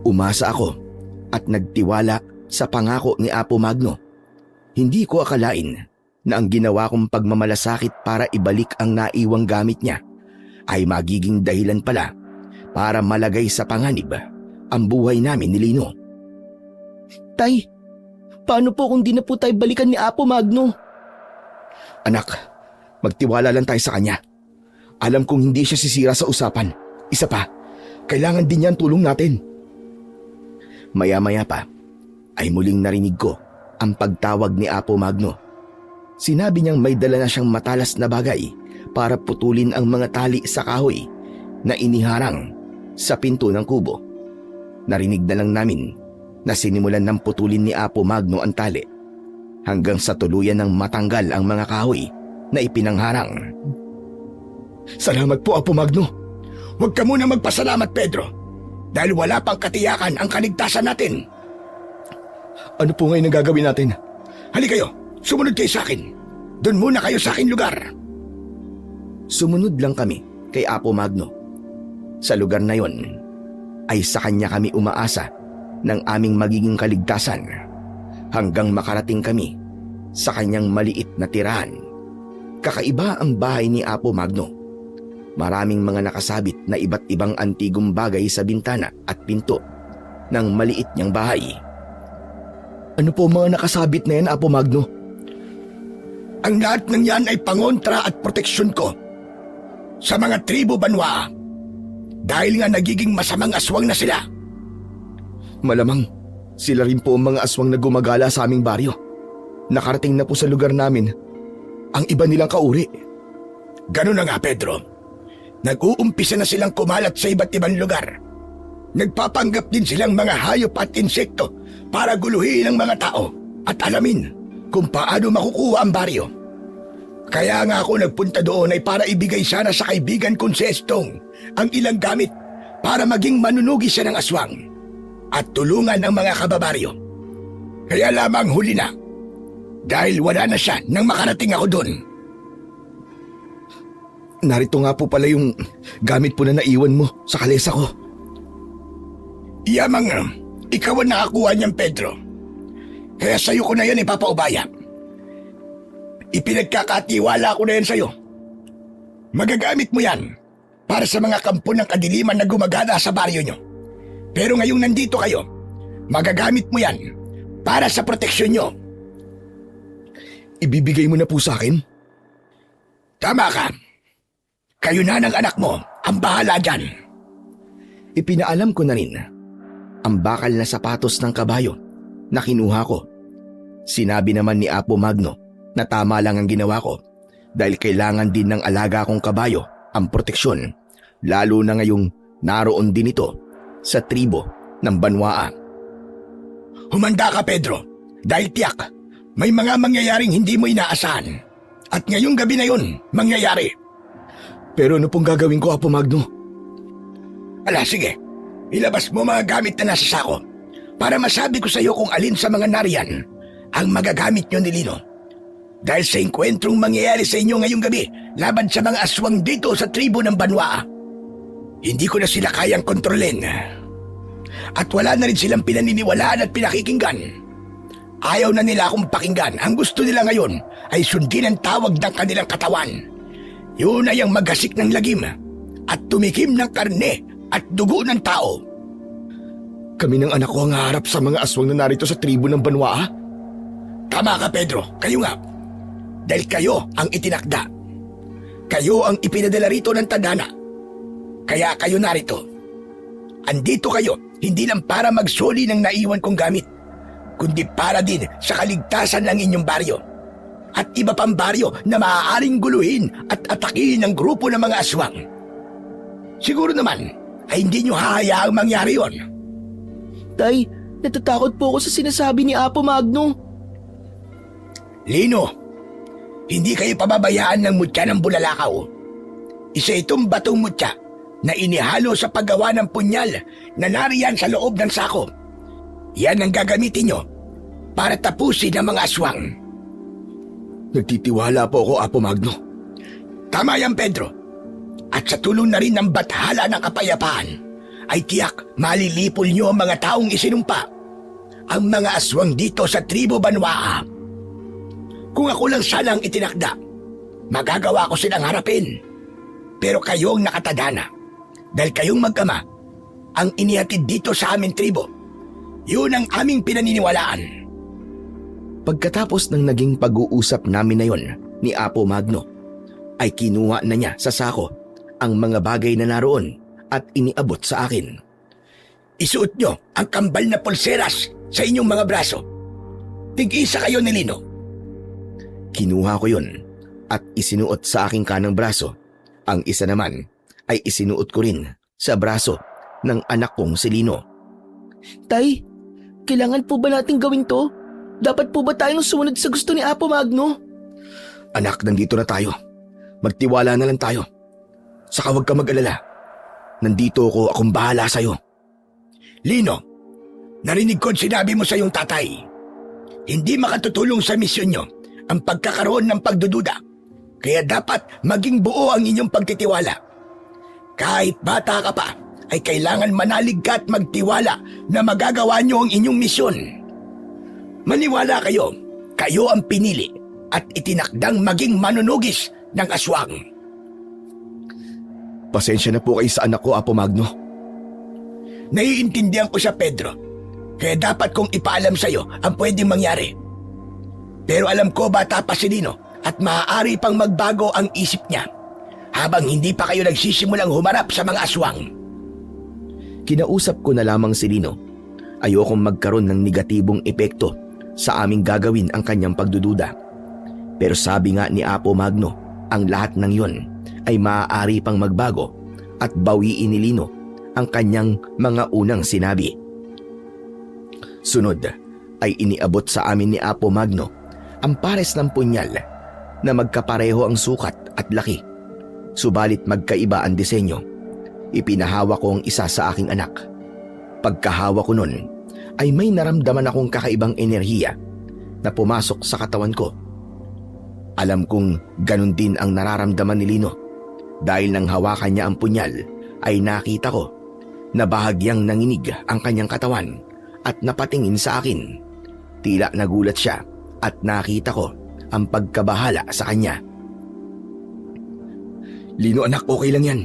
Umasa ako at nagtiwala sa pangako ni Apo Magno. Hindi ko akalain na ang ginawa kong pagmamalasakit para ibalik ang naiwang gamit niya ay magiging dahilan pala para malagay sa panganib ang buhay namin ni Lino. Tay, paano po kung di na po tayo balikan ni Apo Magno? Anak, magtiwala lang tayo sa kanya. Alam kong hindi siya sisira sa usapan. Isa pa, kailangan din niya ang tulong natin. Maya-maya pa ay muling narinig ko ang pagtawag ni Apo Magno. Sinabi niyang may dala na siyang matalas na bagay para putulin ang mga tali sa kahoy na iniharang sa pinto ng kubo. Narinig na lang namin na sinimulan ng putulin ni Apo Magno ang tali hanggang sa tuluyan ng matanggal ang mga kahoy na ipinangharang. Salamat po, Apo Magno. Huwag ka muna magpasalamat, Pedro. Dahil wala pang katiyakan ang kaligtasan natin. Ano po ngayon ang gagawin natin? Halika kayo, sumunod kayo sa akin. Doon muna kayo sa aking lugar. Sumunod lang kami kay Apo Magno. Sa lugar na yon ay sa kanya kami umaasa ng aming magiging kaligtasan hanggang makarating kami sa kanyang maliit na tirahan. Kakaiba ang bahay ni Apo Magno. Maraming mga nakasabit na iba't ibang antigong bagay sa bintana at pinto ng maliit niyang bahay. Ano po mga nakasabit na yan, Apo Magno? Ang lahat ng yan ay pangontra at proteksyon ko sa mga tribo Banwa. Dahil nga nagiging masamang aswang na sila. Malamang, sila rin po ang mga aswang na gumagala sa aming baryo. Nakarating na po sa lugar namin ang iba nilang kauri. Ganun na nga, Pedro. Nag-uumpisa na silang kumalat sa iba't ibang lugar. Nagpapanggap din silang mga hayop at insekto para guluhin ang mga tao at alamin kung paano makukuha ang baryo. Kaya nga ako nagpunta doon ay para ibigay sana sa kaibigan kong si Estong ang ilang gamit para maging manunugi siya ng aswang at tulungan ang mga kababaryo. Kaya lamang huli na dahil wala na siya nang makarating ako doon. Narito nga po pala yung gamit po na naiwan mo sa kalesa ko. Yamang Ikaw ang nakakuha niyan, Pedro. Kaya sa'yo ko na yan ipapaubaya. Ipinagkakatiwala ko na yan sa'yo. Magagamit mo yan para sa mga kampo ng kadiliman na gumagana sa baryo nyo. Pero ngayong nandito kayo, magagamit mo yan para sa proteksyon nyo. Ibibigay mo na po sa akin? Tama ka. Kayo na ng anak mo ang bahala dyan. Ipinaalam ko na rin ang bakal na sapatos ng kabayo na kinuha ko. Sinabi naman ni Apo Magno na tama lang ang ginawa ko dahil kailangan din ng alaga kong kabayo ang proteksyon, lalo na ngayong naroon din ito sa tribo ng Banwaa. Humanda ka, Pedro, dahil tiyak may mga mangyayaring hindi mo inaasahan. At ngayong gabi na yun, mangyayari. Pero ano pong gagawin ko, Apo Magno? Ala, sige. Ilabas mo mga gamit na nasa sako para masabi ko sa iyo kung alin sa mga nariyan ang magagamit nyo ni Lino. Dahil sa engkwentrong mangyayari sa inyo ngayong gabi laban sa mga aswang dito sa tribo ng Banwaa, hindi ko na sila kayang kontrolin. At wala na rin silang pinaniniwalaan at pinakikinggan. Ayaw na nila akong pakinggan. Ang gusto nila ngayon ay sundin ang tawag ng kanilang katawan. Yun ay ang maghasik ng lagim at tumikim ng karne at dugo ng tao. Kami ng anak ko ang haharap sa mga aswang na narito sa tribo ng Banwaa? Tama ka, Pedro. Kayo nga. Dahil kayo ang itinakda. Kayo ang ipinadala rito ng tadhana. Kaya kayo narito. Andito kayo, hindi lang para magsoli ng naiwan kong gamit, kundi para din sa kaligtasan ng inyong baryo. At iba pang baryo na maaaring guluhin at atakihin ng grupo ng mga aswang. Siguro naman ay hindi nyo hahayaang mangyari yon. Tay, natatakot po ako sa sinasabi ni Apo Magno. Lino, hindi kayo pababayaan ng mutya ng bulalakaw. Isa itong batong mutya na inihalo sa paggawa ng punyal na nariyan sa loob ng sako. Yan ang gagamitin nyo para tapusin ang mga aswang. Nagtitiwala po ako, Apo Magno. Tama yan, Pedro. At sa tulong na rin ng bathala ng kapayapaan, ay tiyak malilipol nyo ang mga taong isinumpa, ang mga aswang dito sa tribo Banwaa. Kung ako lang sanang itinakda, magagawa ko silang harapin. Pero kayong nakatadhana, dahil kayong mag-ama, ang inihatid dito sa aming tribo. Yun ang aming pinaniniwalaan. Pagkatapos ng naging pag-uusap namin na yon ni Apo Magno, ay kinuha na niya sa sako ang mga bagay na naroon at iniabot sa akin. Isuot nyo ang kambal na pulseras sa inyong mga braso. Tig-isa kayo ni Lino. Kinuha ko yon at isinuot sa aking kanang braso. Ang isa naman ay isinuot ko rin sa braso ng anak kong si Lino. Tay, kailangan po ba natin gawin to? Dapat po ba tayong sumunod sa gusto ni Apo Magno? Anak, nandito na tayo. Magtiwala na lang tayo. Saka huwag ka mag-alala. Nandito akong bahala sa'yo. Lino, narinig ko sinabi mo sa iyong tatay. Hindi makatutulong sa misyon nyo ang pagkakaroon ng pagdududa. Kaya dapat maging buo ang inyong pagtitiwala. Kahit bata ka pa, ay kailangan manalig ka at magtiwala na magagawa nyo ang inyong misyon. Maniwala kayo, kayo ang pinili at itinakdang maging manunugis ng aswang. Pasensya na po kayo sa anak ko, Apo Magno. Naiintindihan ko siya, Pedro. Kaya dapat kong ipaalam sa iyo ang pwedeng mangyari. Pero alam ko bata pa si Lino at maaari pang magbago ang isip niya habang hindi pa kayo nagsisimulang humarap sa mga aswang. Kinausap ko na lamang si Lino. Ayokong magkaroon ng negatibong epekto sa aming gagawin ang kanyang pagdududa. Pero sabi nga ni Apo Magno, ang lahat ng yon ay maaari pang magbago at bawiin ni Lino ang kanyang mga unang sinabi. Sunod ay iniabot sa amin ni Apo Magno ang pares ng punyal na magkapareho ang sukat at laki. Subalit magkaiba ang disenyo. Ipinahawa ko ang isa sa aking anak. Pagkahawa ko nun ay may naramdaman akong kakaibang enerhiya na pumasok sa katawan ko. Alam kong ganun din ang nararamdaman ni Lino. Dahil nang hawakan niya ang punyal ay nakita ko na bahagyang nanginig ang kanyang katawan at napatingin sa akin. Tila nagulat siya at nakita ko ang pagkabahala sa kanya. Lino anak, okay lang yan.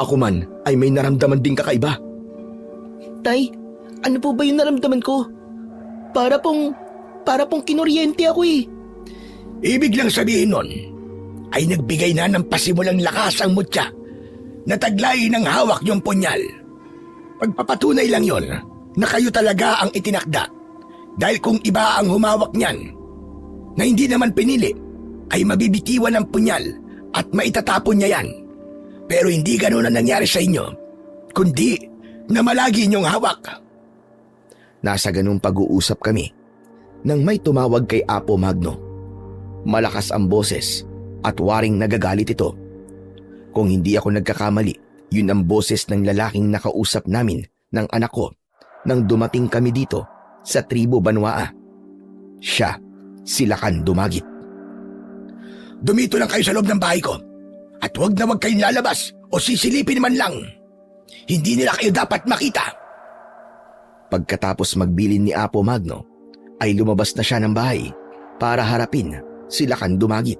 Ako man ay may naramdaman ding kakaiba. Tay, ano po ba yung naramdaman ko? Para pong kinuryente ako eh. Ibig lang sabihin nun, ay nagbigay na ng pasimulang lakas ang mutya na taglayin ng hawak niyong punyal. Pagpapatunay lang yon na kayo talaga ang itinakda. Dahil kung iba ang humawak niyan, na hindi naman pinili, ay mabibitiwan ng punyal at maitatapon niya yan. Pero hindi ganun ang nangyari sa inyo, kundi na malagi niyong hawak. Nasa ganung pag-uusap kami nang may tumawag kay Apo Magno. Malakas ang boses at waring nagagalit ito. Kung hindi ako nagkakamali, yun ang boses ng lalaking nakausap namin ng anak ko nang dumating kami dito sa Tribo Banwaa. Siya, si Lakan Dumagit. Dumito lang kayo sa loob ng bahay ko at huwag na huwag kayong lalabas o sisilipin man lang. Hindi nila kayo dapat makita. Pagkatapos magbilin ni Apo Magno, ay lumabas na siya ng bahay para harapin si Lakan Dumagit.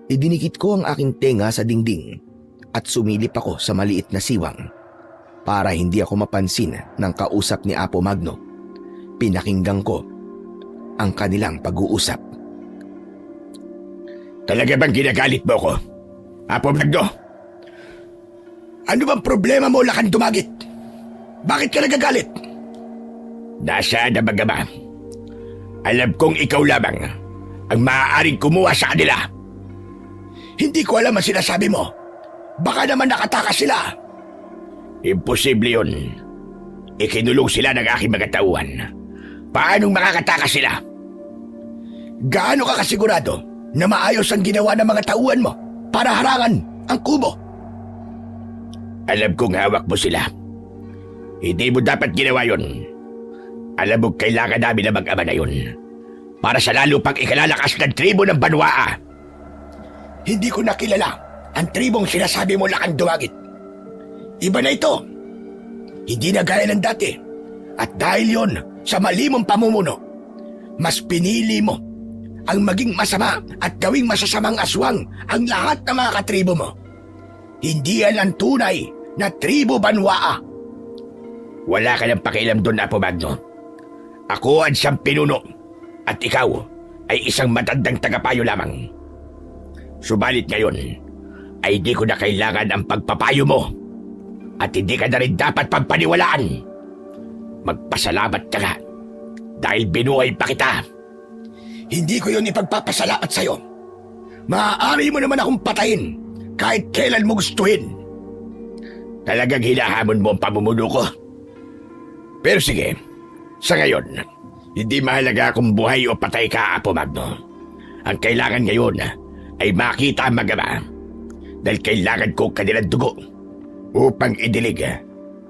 Idinikit ko ang aking tenga sa dingding at sumilip ako sa maliit na siwang para hindi ako mapansin ng kausap ni Apo Magno. Pinakinggan ko ang kanilang pag-uusap. Talaga bang ginagalit mo ko, Apo Magno? Ano bang problema mo, Lakan Dumagit? Bakit ka nagagalit? Nasaan na bagama? Alam kong ikaw lamang ang maaaring kumuha sa kanila. Hindi ko alam ang sinasabi mo. Baka naman nakatakas sila. Imposible yun. Ikinulong sila ng aking mga tauhan. Paanong makakatakas sila? Gaano ka kasigurado na maayos ang ginawa ng mga tauhan mo para harangan ang kubo? Alam kong hawak mo sila. Hindi mo dapat ginawa yun. Alam mo kailangan namin na mag-ama na yun para sa lalo pang ikalalakas ng tribo ng Banwaa. Hindi ko nakilala ang tribong sinasabi mo, Lakan Dumagit. Iba na ito. Hindi na gaya ng dati. At dahil yon sa mali mong pamumuno, mas pinili mo ang maging masama at gawing masasamang aswang ang lahat ng mga katribo mo. Hindi yan ang tunay na tribo Banwaa. Wala ka ng pakialam doon, Apo Magno. Ako ang siyang pinuno at ikaw ay isang matandang tagapayo lamang. Subalit ngayon ay di ko na kailangan ang pagpapayo mo at hindi ka na rin dapat pampaniwalaan. Magpasalamat ka nga dahil binuhay pa kita. Hindi ko yun ipagpapasalamat sa'yo. Maaari mo naman akong patayin kahit kailan mo gustuhin. Talagang hinahamon mo ang pamumuno ko. Pero sige, sa ngayon, hindi mahalaga kung buhay o patay ka, Apo Magno. Ang kailangan ngayon ay makita ang mag-ama dahil kailangan ko kanilang dugo upang idilig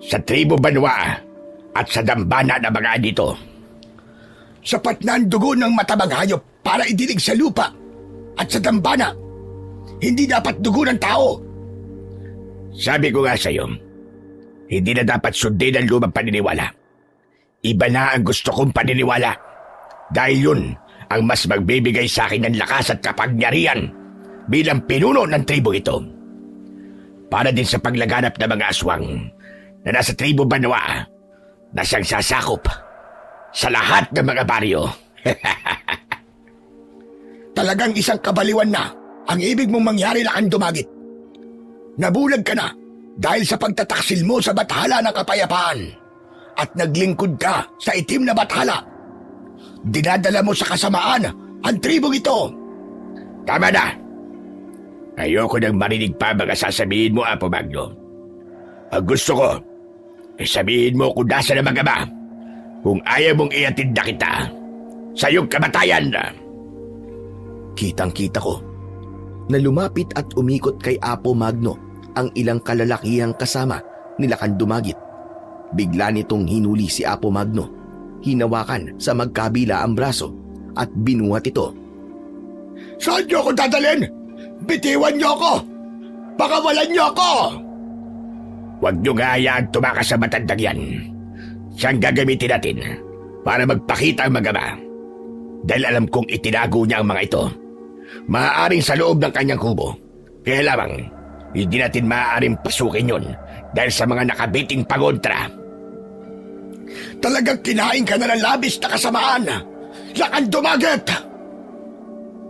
sa tribo Banwaa at sa dambana na mga dito. Sapat na ang dugo ng matabang hayop para idilig sa lupa at sa dambana. Hindi dapat dugo ng tao. Sabi ko nga sa iyo, hindi na dapat sundin ang lumang paniniwala. Iba na ang gusto kong paniniwala dahil yun ang mas magbibigay sa akin ng lakas at kapangyarihan bilang pinuno ng tribo ito. Para din sa paglaganap ng mga aswang na nasa tribo Banwaa na siyang sasakop sa lahat ng mga baryo. Talagang isang kabaliwan na ang ibig mong mangyari, Lakan Dumagit. Nabulag ka na dahil sa pagtataksil mo sa bathala ng kapayapaan at naglingkod ka sa itim na bathala. Dinadala mo sa kasamaan ang tribong ito. Tama na. Ayoko nang marinig pa mga sasabihin mo, Apo Magno. Ang gusto ko ay sabihin mo kung nasa na mag-ama kung ayaw mong iatid na kita sa iyong kamatayan. Kitang-kita ko na lumapit at umikot kay Apo Magno ang ilang kalalakihang kasama ni Lakan Dumagit. Bigla nitong hinuli si Apo Magno. Hinawakan sa magkabila ang braso at binuhat ito. Saan niyo ako dadalhin? Bitiwan niyo ako! Pakawalan niyo ako! Huwag niyo nga hayaan tumakas sa matandang yan. Siyang gagamitin natin para magpakita ang mag-ama. Dahil alam kong itinago niya ang mga ito. Maaaring sa loob ng kanyang kubo. Kaya lamang, hindi natin maaaring pasukin yun dahil sa mga nakabiting pangontra. Talagang kinain ka na ng labis na kasamaan. Lakan dumagat!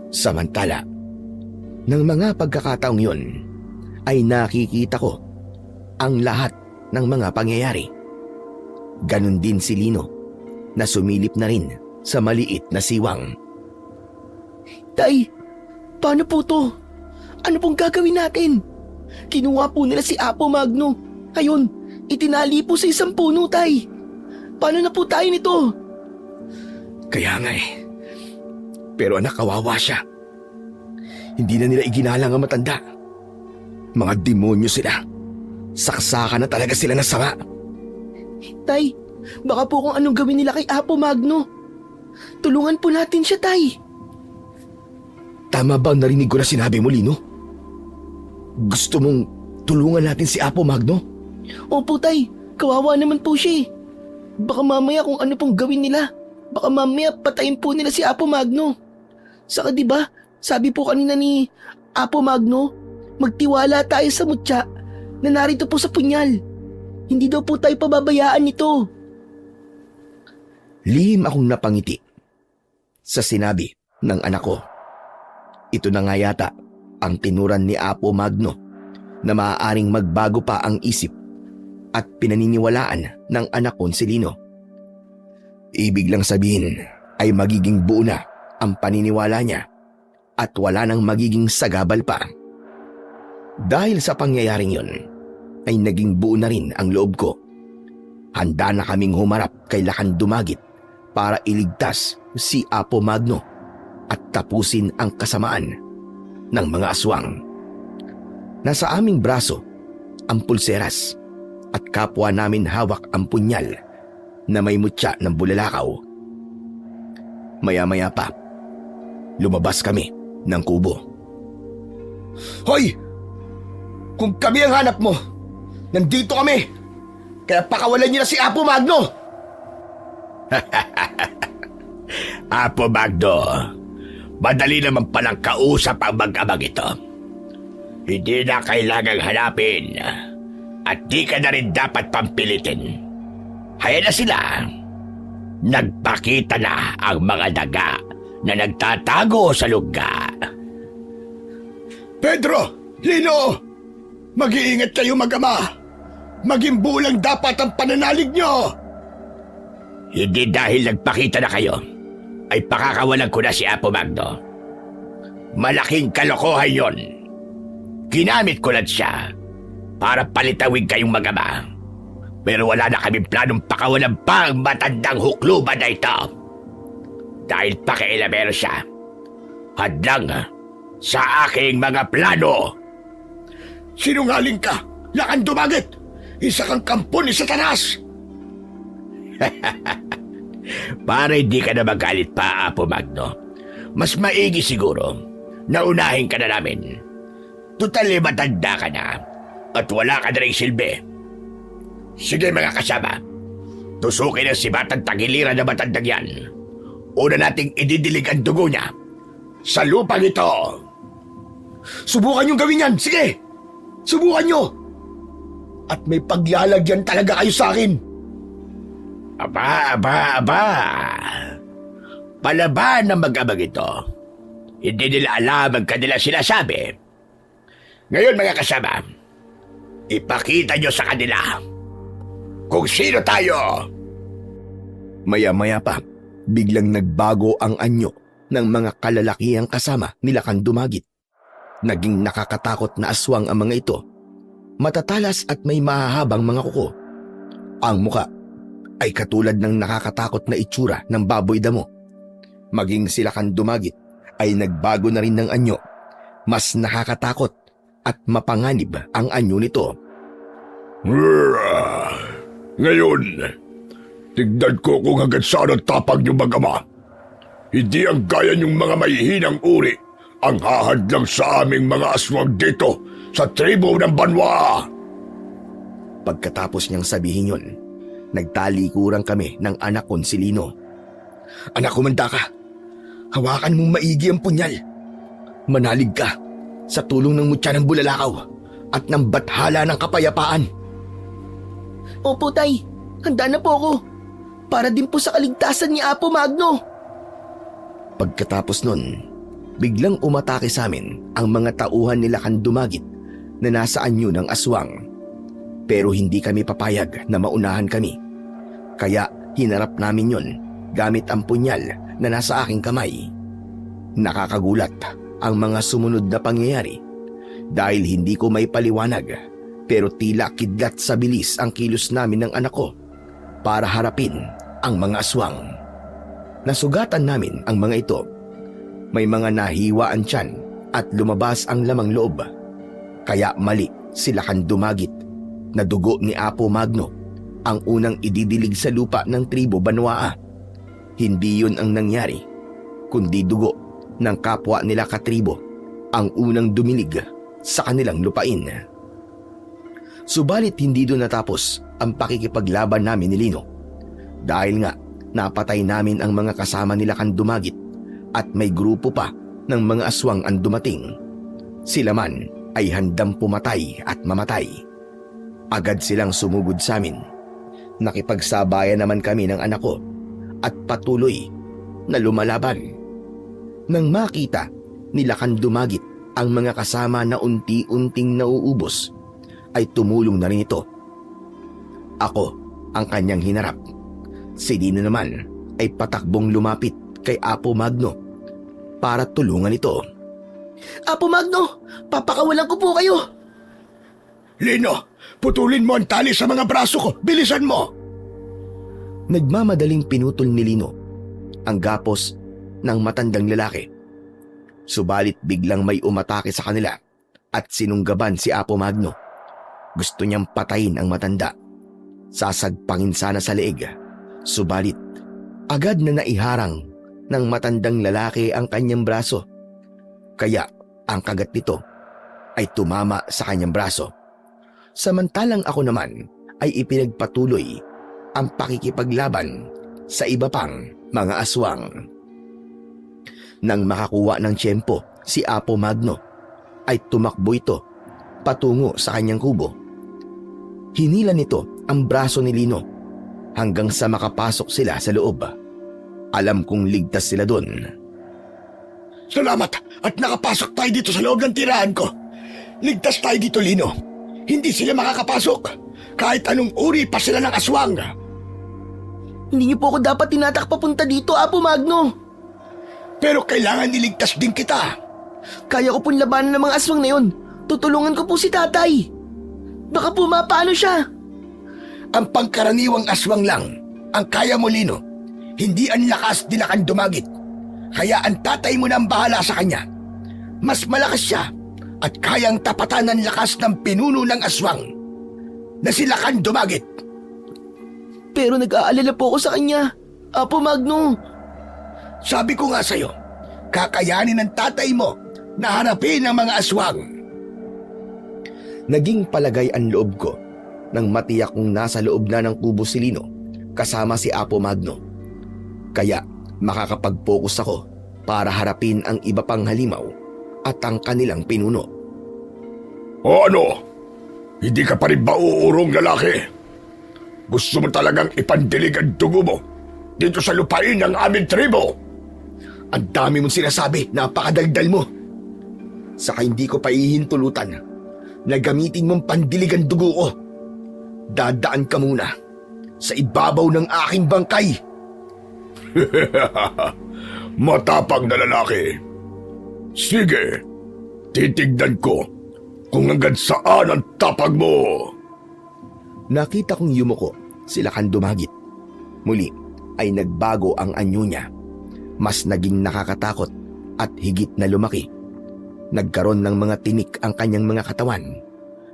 Samantala, ng mga pagkakataong yun, ay nakikita ko ang lahat ng mga pangyayari. Ganon din si Lino na sumilip na rin sa maliit na siwang. Tay, paano po to? Ano pong gagawin natin? Kinuha po nila si Apo Magno. Ngayon, itinali po sa isang puno, Tay. Paano na po tayo nito? Kaya nga eh. Pero anak, kawawa siya. Hindi na nila iginalang ang matanda. Mga demonyo sila. Saksakan na talaga sila ng sama. Tay, baka po kung anong gawin nila kay Apo Magno. Tulungan po natin siya, Tay. Tama ba ang narinig ko na sinabi mo, Lino? Gusto mong tulungan natin si Apo Magno? Opo, Tay. Kawawa naman po siya eh. Baka mamaya kung ano pong gawin nila. Baka mamaya patayin po nila si Apo Magno. Saka diba, sabi po kanina ni Apo Magno, magtiwala tayo sa mutya na narito po sa punyal. Hindi daw po tayo pababayaan nito. Lihim akong napangiti sa sinabi ng anak ko. Ito na nga yata ang tinuran ni Apo Magno na maaaring magbago pa ang isip at pinaniniwalaan ng anak kong si Lino. Ibig lang sabihin ay magiging buo na ang paniniwala niya at wala nang magiging sagabal pa. Dahil sa pangyayaring yon, ay naging buo na rin ang loob ko. Handa na kaming humarap kay Lakan Dumagit para iligtas si Apo Magno at tapusin ang kasamaan ng mga aswang. Nasa aming braso ang pulseras at kapwa namin hawak ang punyal na may mutya ng bulalakaw. Maya-maya pa, lumabas kami ng kubo. Hoy! Kung kami ang hanap mo, nandito kami! Kaya pakawalan niyo na si Apo Magno! Apo Magno, madali naman palang kausap ang mag-amang ito. Hindi na kailangang hanapin at di ka na rin dapat pampilitin. Hayaan na sila. Nagpakita na ang mga daga na nagtatago sa lugar. Pedro! Lino! Mag-iingat kayo mag-ama! Maging bulang dapat ang pananalig nyo! Hindi dahil nagpakita na kayo, ay pakakawalan ko na si Apo Magno. Malaking kalokohan yon. Ginamit ko lang siya para palitawin kayong mag-ama. Pero wala na kaming planong pakawalan pa ang matandang hukluban na ito. Dahil pakialamero siya. Hadlang sa aking mga plano. Sinungaling ka! Lakan Dumagit! Isa kang kampo ni Satanas! Para hindi ka na magalit pa, Apo Magno. Mas maigi siguro na unahin ka na namin. Tutal matanda ka na at wala ka na rin silbi. Sige mga kasama, tusukin ang sibatang tagiliran na matandang yan. Una nating ididilig ang dugo niya sa lupang ito. Subukan niyong gawin yan! Sige! Subukan niyo! At may paglalagyan talaga kayo sa akin! Aba! Palaban ng mag-amang ito. Hindi nila alam ang kanilang sinasabi. Ngayon mga kasama, ipakita nyo sa kanila kung sino tayo. Maya-maya pa, biglang nagbago ang anyo ng mga kalalakihang kasama ni Lakan Dumagit. Naging nakakatakot na aswang ang mga ito. Matatalas at may mahahabang mga kuko. Ang muka ay katulad ng nakakatakot na itsura ng baboy damo. Maging si Lakan Dumagit ay nagbago na rin ng anyo. Mas nakakatakot at mapanganib ang anyo nito. Ngayon, tignan ko kung hanggang saan ang tapang niyong mag-ama. Hindi ang gaya niyong mga mahihinang uri ang hahadlang sa aming mga aswang dito sa tribo ng Banwa. Pagkatapos niyang sabihin yun, Nagtalikuran kami ng anak kong si Lino. Anak, kumanda ka. Hawakan mong maigi ang punyal. Manalig ka sa tulong ng mutya ng bulalakaw at ng bathala ng kapayapaan. Opo, Tay. Handa na po ako. Para din po sa kaligtasan ni Apo Magno. Pagkatapos nun, biglang umatake sa amin ang mga tauhan nila Dumagit na nasa anyo ng aswang. Pero hindi kami papayag na maunahan kami. Kaya hinarap namin yon gamit ang punyal na nasa aking kamay. Nakakagulat ang mga sumunod na pangyayari dahil hindi ko may paliwanag, pero tila kidlat sa bilis ang kilos namin ng anak ko para harapin ang mga aswang. Nasugatan namin ang mga ito. May mga nahiwa ang tiyan at lumabas ang lamang loob. Kaya mali sila Dumagit na dugo ni Apo Magno ang unang ididilig sa lupa ng tribo Banwaa. Hindi yun ang nangyari, kundi dugo ng kapwa nila katribo ang unang dumilig sa kanilang lupain. Subalit hindi doon natapos ang pakikipaglaban namin ni Lino. Dahil nga napatay namin ang mga kasama nila Dumagit at may grupo pa ng mga aswang ang dumating. Sila man ay handang pumatay at mamatay. Agad silang sumugod sa amin. Nakipagsabayan naman kami ng anak ko at patuloy na lumalaban. Nang makita nila Dumagit ang mga kasama na unti-unting nauubos, ay tumulong na rin ito. Ako ang kanyang hinarap. Si Lino naman ay patakbong lumapit kay Apo Magno para tulungan ito. Apo Magno, papakawalan ko po kayo. Lino, putulin mo ang tali sa mga braso ko. Bilisan mo! Nagmamadaling pinutol ni Lino ang gapos ng matandang lalaki. Subalit biglang may umatake sa kanila at sinunggaban si Apo Magno. Gusto niyang patayin ang matanda. Sasagpangin sana sa leeg. Subalit agad na naiharang ng matandang lalaki ang kanyang braso. Kaya ang kagat nito ay tumama sa kanyang braso. Samantalang ako naman ay ipinagpatuloy ang pakikipaglaban sa iba pang mga aswang. Nang makakuha ng tiyempo si Apo Magno, ay tumakbo ito patungo sa kanyang kubo. Hinila nito ang braso ni Lino hanggang sa makapasok sila sa loob. Alam kong ligtas sila doon. Salamat at nakapasok tayo dito sa loob ng tirahan ko. Ligtas tayo dito, Lino. Hindi sila makakapasok kahit anong uri pa sila ng aswang. Hindi niyo po ako dapat tinatak papunta dito, Apo Magno. Pero kailangan iligtas din kita. Kaya ko pong labanan ng mga aswang na yun. Tutulungan ko po si tatay. Baka po mapaano siya. Ang pangkaraniwang aswang lang ang kaya mo, Lino. Hindi ang lakas nila Dumagit. Kaya ang tatay mo na ang bahala sa kanya. Mas malakas siya at kayang tapatan ng lakas ng pinuno ng aswang na sila Dumagit. Pero nag-aalala po ako sa kanya, Apo Magno. Sabi ko nga sa'yo, kakayanin ng tatay mo na harapin ang mga aswang. Naging palagay ang loob ko nang matiyak kong nasa loob na ng kubo si Lino kasama si Apo Magno. Kaya makakapag-focus ako para harapin ang iba pang halimaw at ang kanilang pinuno. O ano? Hindi ka pa rin ba uurong lalaki? Gusto mo talagang ipandilig ang dugo mo dito sa lupain ng aming tribo? Ang dami mong sinasabi, napakadaldal mo. Saka hindi ko pa ihintulutan na gamitin mong pandiligan dugo ko. Dadaan ka muna sa ibabaw ng aking bangkay. Matapang na lalaki. Sige, titignan ko kung hanggang saan ang tapag mo. Nakita kong yumuko sila Dumagit. Muli ay nagbago ang anyo niya. Mas naging nakakatakot at higit na lumaki. Nagkaroon ng mga tinik ang kanyang mga katawan.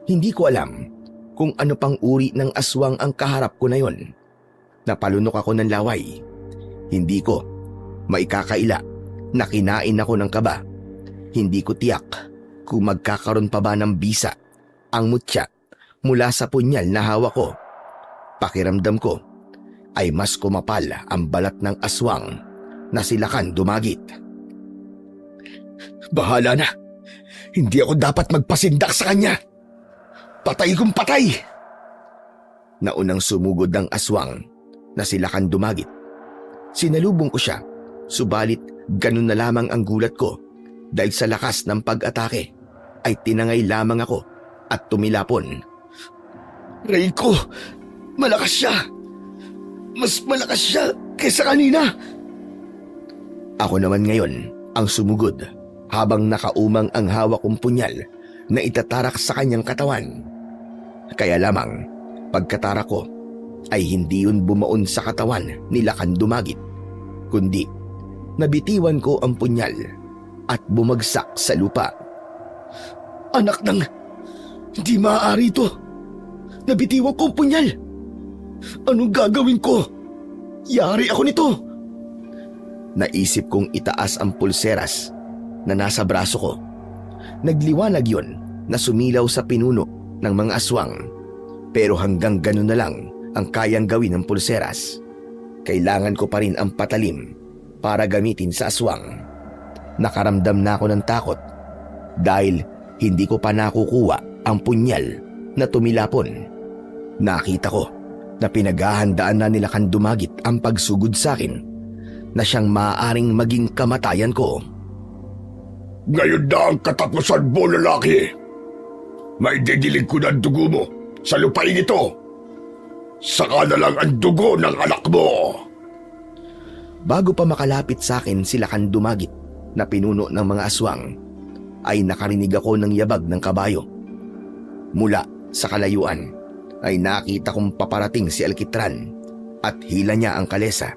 Hindi ko alam kung ano pang uri ng aswang ang kaharap ko na yon. Napalunok ako ng laway. Hindi ko maikakaila na kinain ako ng kaba. Hindi ko tiyak kung magkakaroon pa ba ng bisa ang mutya mula sa punyal na hawak ko. Pakiramdam ko ay mas kumapal ang balat ng aswang na si Lakan Dumagit. Bahala na. Hindi ako dapat magpasindak sa kanya. Patay kong patay. Naunang sumugod ang aswang na si Lakan Dumagit. Sinalubong ko siya, subalit ganun na lamang ang gulat ko dahil sa lakas ng pag-atake ay tinangay lamang ako at tumilapon. Reiko, malakas siya. Mas malakas siya kaysa kanina. Ako naman ngayon ang sumugod habang nakaumang ang hawak kong punyal na itatarak sa kanyang katawan. Kaya lamang, pagkatarak ko ay hindi yun bumaon sa katawan ni Lakan Dumagit, kundi nabitiwan ko ang punyal at bumagsak sa lupa. Anak ng... Hindi maaari ito. Nabitiwan ko ang punyal. Anong gagawin ko? Yari ako nito. Naisip kong itaas ang pulseras na nasa braso ko. Nagliwanag yon na sumilaw sa pinuno ng mga aswang. Pero hanggang ganun na lang ang kayang gawin ng pulseras. Kailangan ko pa rin ang patalim para gamitin sa aswang. Nakaramdam na ako ng takot dahil hindi ko pa nakukuha ang punyal na tumilapon. Nakita ko na pinaghahandaan na nila Lakan Dumagit ang pagsugod sa akin na siyang maaaring maging kamatayan ko. Ngayon na ang katapusan mo, lalaki. May didilig ko ng dugo mo sa lupain ito. Saka na lang ang dugo ng anak mo. Bago pa makalapit sa akin si Lakan Dumagit na pinuno ng mga aswang, ay nakarinig ako ng yabag ng kabayo. Mula sa kalayuan ay nakita kong paparating si Alkitran at hila niya ang kalesa.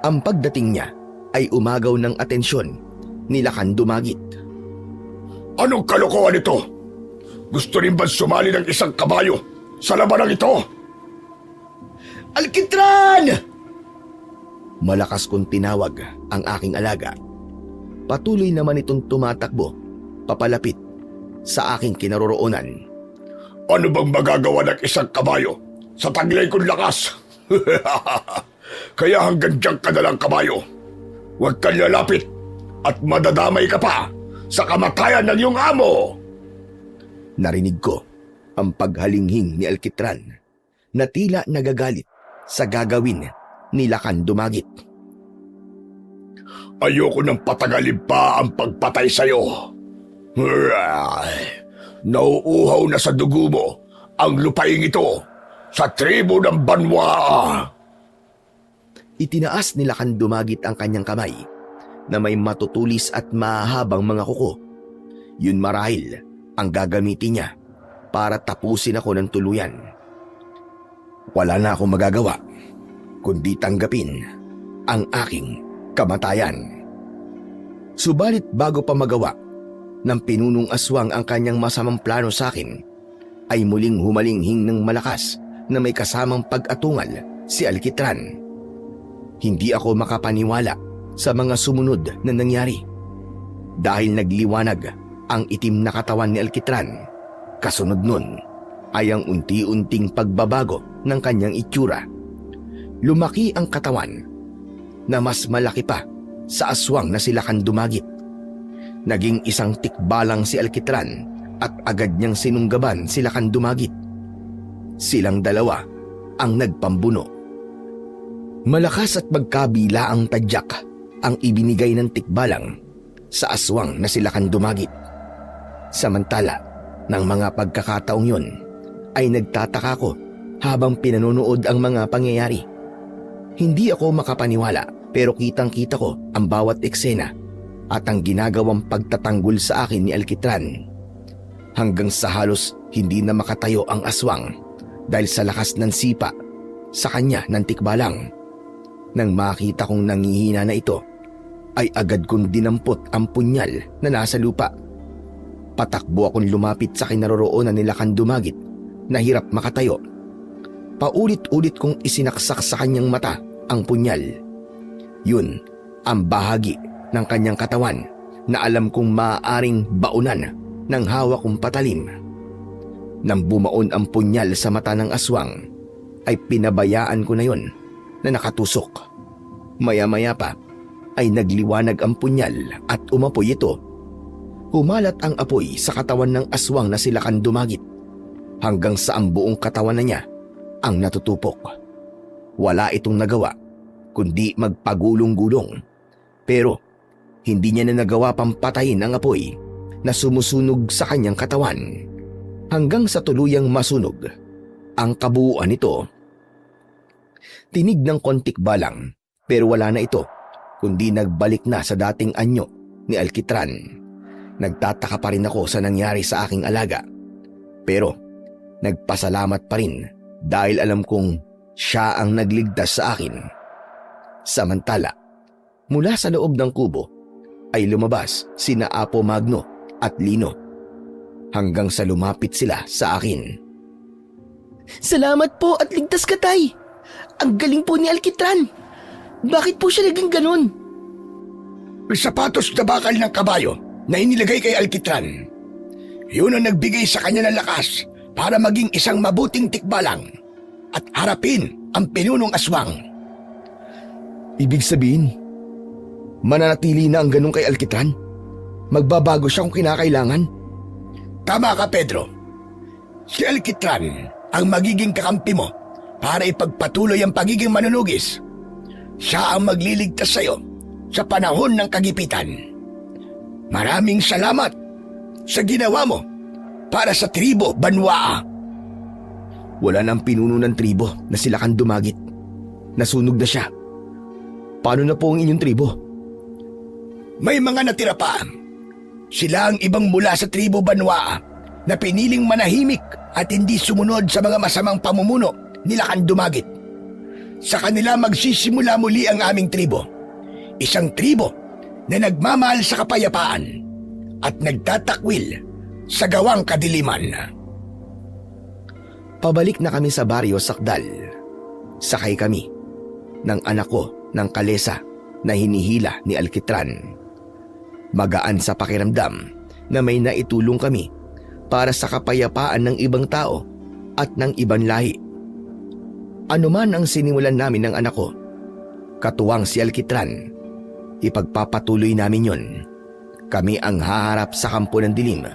Ang pagdating niya ay umagaw ng atensyon ni Lakan Dumagit. Anong kalokohan ito? Gusto rin ba sumali ng isang kabayo sa labanang ito? Alkitran! Malakas kong tinawag ang aking alaga. Patuloy naman itong tumatakbo papalapit sa aking kinaroroonan. Ano bang magagawa ng isang kabayo sa taglay kong lakas? Kaya hanggang diyan ka na lang, kabayo. Huwag kang lalapit at madadamay ka pa sa kamatayan ng iyong amo. Narinig ko ang paghalinghing ni Alkitran na tila nagagalit sa gagawin ni Lakan Dumagit. Ayoko nang patagalin pa ang pagpatay sa'yo. Nauuhaw na sa dugo mo ang lupaing ito sa tribo ng Banwa. Itinaas ni Lakan Dumagit ang kanyang kamay na may matutulis at mahabang mga kuko. Yun marahil ang gagamitin niya para tapusin ako ng tuluyan. Wala na akong magagawa kundi tanggapin ang aking kamatayan. Subalit bago pa magawa ng pinunong aswang ang kanyang masamang plano sa akin, ay muling humalinghing ng malakas na may kasamang pag-atungal si Alkitran. Hindi ako makapaniwala sa mga sumunod na nangyari dahil nagliwanag ang itim na katawan ni Alkitran. Kasunod nun ay ang unti-unting pagbabago ng kanyang itsura. Lumaki ang katawan na mas malaki pa sa aswang na si Lakan Dumagit. Naging isang tikbalang si Alkitran at agad niyang sinunggaban si Lakan Dumagit. Silang dalawa ang nagpambuno. Malakas at magkabila ang tadyak ang ibinigay ng tikbalang sa aswang na si Lakan Dumagit. Samantala, ng mga pagkakataong yun ay nagtataka ko habang pinanonood ang mga pangyayari. Hindi ako makapaniwala pero kitang-kita ko ang bawat eksena at ang ginagawang pagtatanggol sa akin ni Alkitran. Hanggang sa halos hindi na makatayo ang aswang dahil sa lakas ng sipa sa kanya ng tikbalang. Nang makita kong nangihina na ito, ay agad kong dinampot ang punyal na nasa lupa. Patakbo akong lumapit sa kinaroroonan ni Lakan Dumagit na hirap makatayo. Paulit-ulit kong isinaksak sa kanyang mata ang punyal. Yun ang bahagi ng kanyang katawan na alam kong maaaring baunan ng hawak kong patalim. Nang bumaon ang punyal sa mata ng aswang, ay pinabayaan ko na yon na nakatusok. Maya-maya pa ay nagliwanag ang punyal at umapoy ito. Humalat ang apoy sa katawan ng aswang na silakan dumagit hanggang sa ang buong katawan na niya ang natutupok. Wala itong nagawa kundi magpagulong-gulong, pero hindi niya na nagawa pang patayin ang apoy na sumusunog sa kanyang katawan hanggang sa tuluyang masunog ang kabuuan nito. Tinig ng kontik balang pero wala na ito kundi nagbalik na sa dating anyo ni Alkitran. Nagtataka pa rin ako sa nangyari sa aking alaga, pero nagpasalamat pa rin dahil alam kong siya ang nagligtas sa akin. Samantala, mula sa loob ng kubo ay lumabas sina Apo Magno at Lino hanggang sa lumapit sila sa akin. Salamat po at ligtas ka, Tay. Ang galing po ni Alkitran. Bakit po siya naging ganun? May sapatos na bakal ng kabayo na inilagay kay Alkitran. Yun ang nagbigay sa kanya ng lakas para maging isang mabuting tikbalang at harapin ang pinunong aswang. Ibig sabihin, mananatili na ang ganun kay Alkitran? Magbabago siya kung kinakailangan? Tama ka, Pedro. Si Alkitran ang magiging kakampi mo para ipagpatuloy ang pagiging manunugis. Siya ang magliligtas sa iyo sa panahon ng kagipitan. Maraming salamat sa ginawa mo para sa tribo Banwaa. Wala nang pinuno ng tribo na silakan dumagit. Nasunog na siya. Paano na po ang inyong tribo? May mga natira pa. Sila ang ibang mula sa tribo Banwaa na piniling manahimik at hindi sumunod sa mga masamang pamumuno nila kan dumagit. Sa kanila magsisimula muli ang aming tribo. Isang tribo na nagmamahal sa kapayapaan at nagtatakwil sa gawang kadiliman. Pabalik na kami sa baryo Sakdal. Sakay kami ng anak ko ng kalesa na hinihila ni Alkitran. Magaan sa pakiramdam na may naitulong kami para sa kapayapaan ng ibang tao at ng ibang lahi. Ano man ang sinimulan namin ng anak ko, katuwang si Alkitran, ipagpapatuloy namin yon. Kami ang haharap sa kampo ng dilim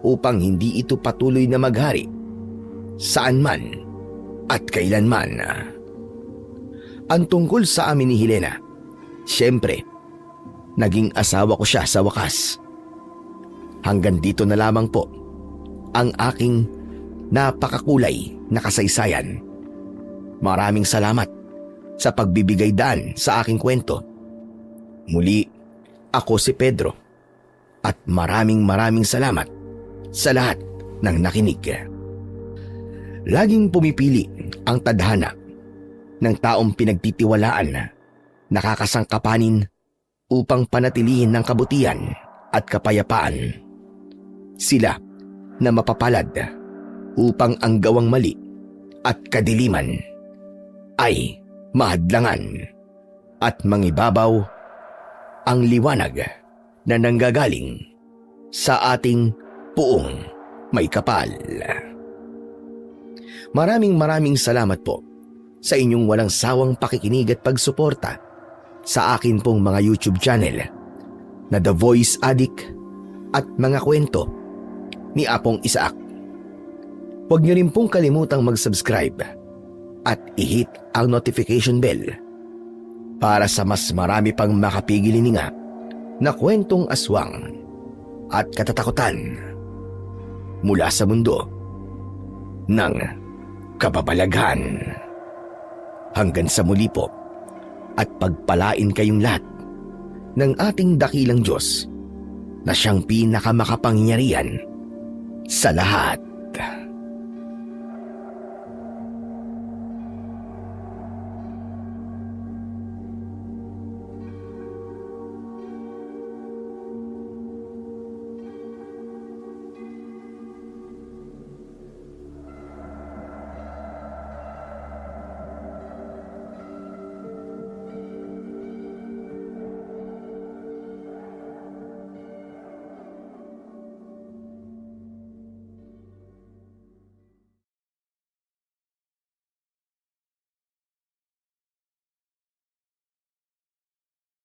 upang hindi ito patuloy na maghari saan man at kailanman. Ang tungkol sa amin ni Helena, siyempre, naging asawa ko siya sa wakas. Hanggang dito na lamang po ang aking napakakulay na kasaysayan. Maraming salamat sa pagbibigay daan sa aking kwento. Muli, ako si Pedro at maraming salamat sa lahat ng nakinig. Laging pumipili ang tadhana ng taong pinagtitiwalaan, nakakasangkapanin upang panatilihin ng kabutihan at kapayapaan. Sila na mapapalad upang ang gawang mali at kadiliman ay mahadlangan at mangibabaw ang liwanag na nanggagaling sa ating puong may kapal. Maraming salamat po sa inyong walang sawang pakikinig at pagsuporta sa akin pong mga YouTube channel na The Voice Addict at mga kwento ni Apong Isaac. Huwag niyo rin pong kalimutang mag-subscribe at i-hit ang notification bell para sa mas marami pang makapigilininga na kwentong aswang at katatakutan mula sa mundo ng kababalaghan. Hanggang sa muli po at pagpalain kayong lahat ng ating dakilang Diyos na siyang pinakamakapangyarihan sa lahat.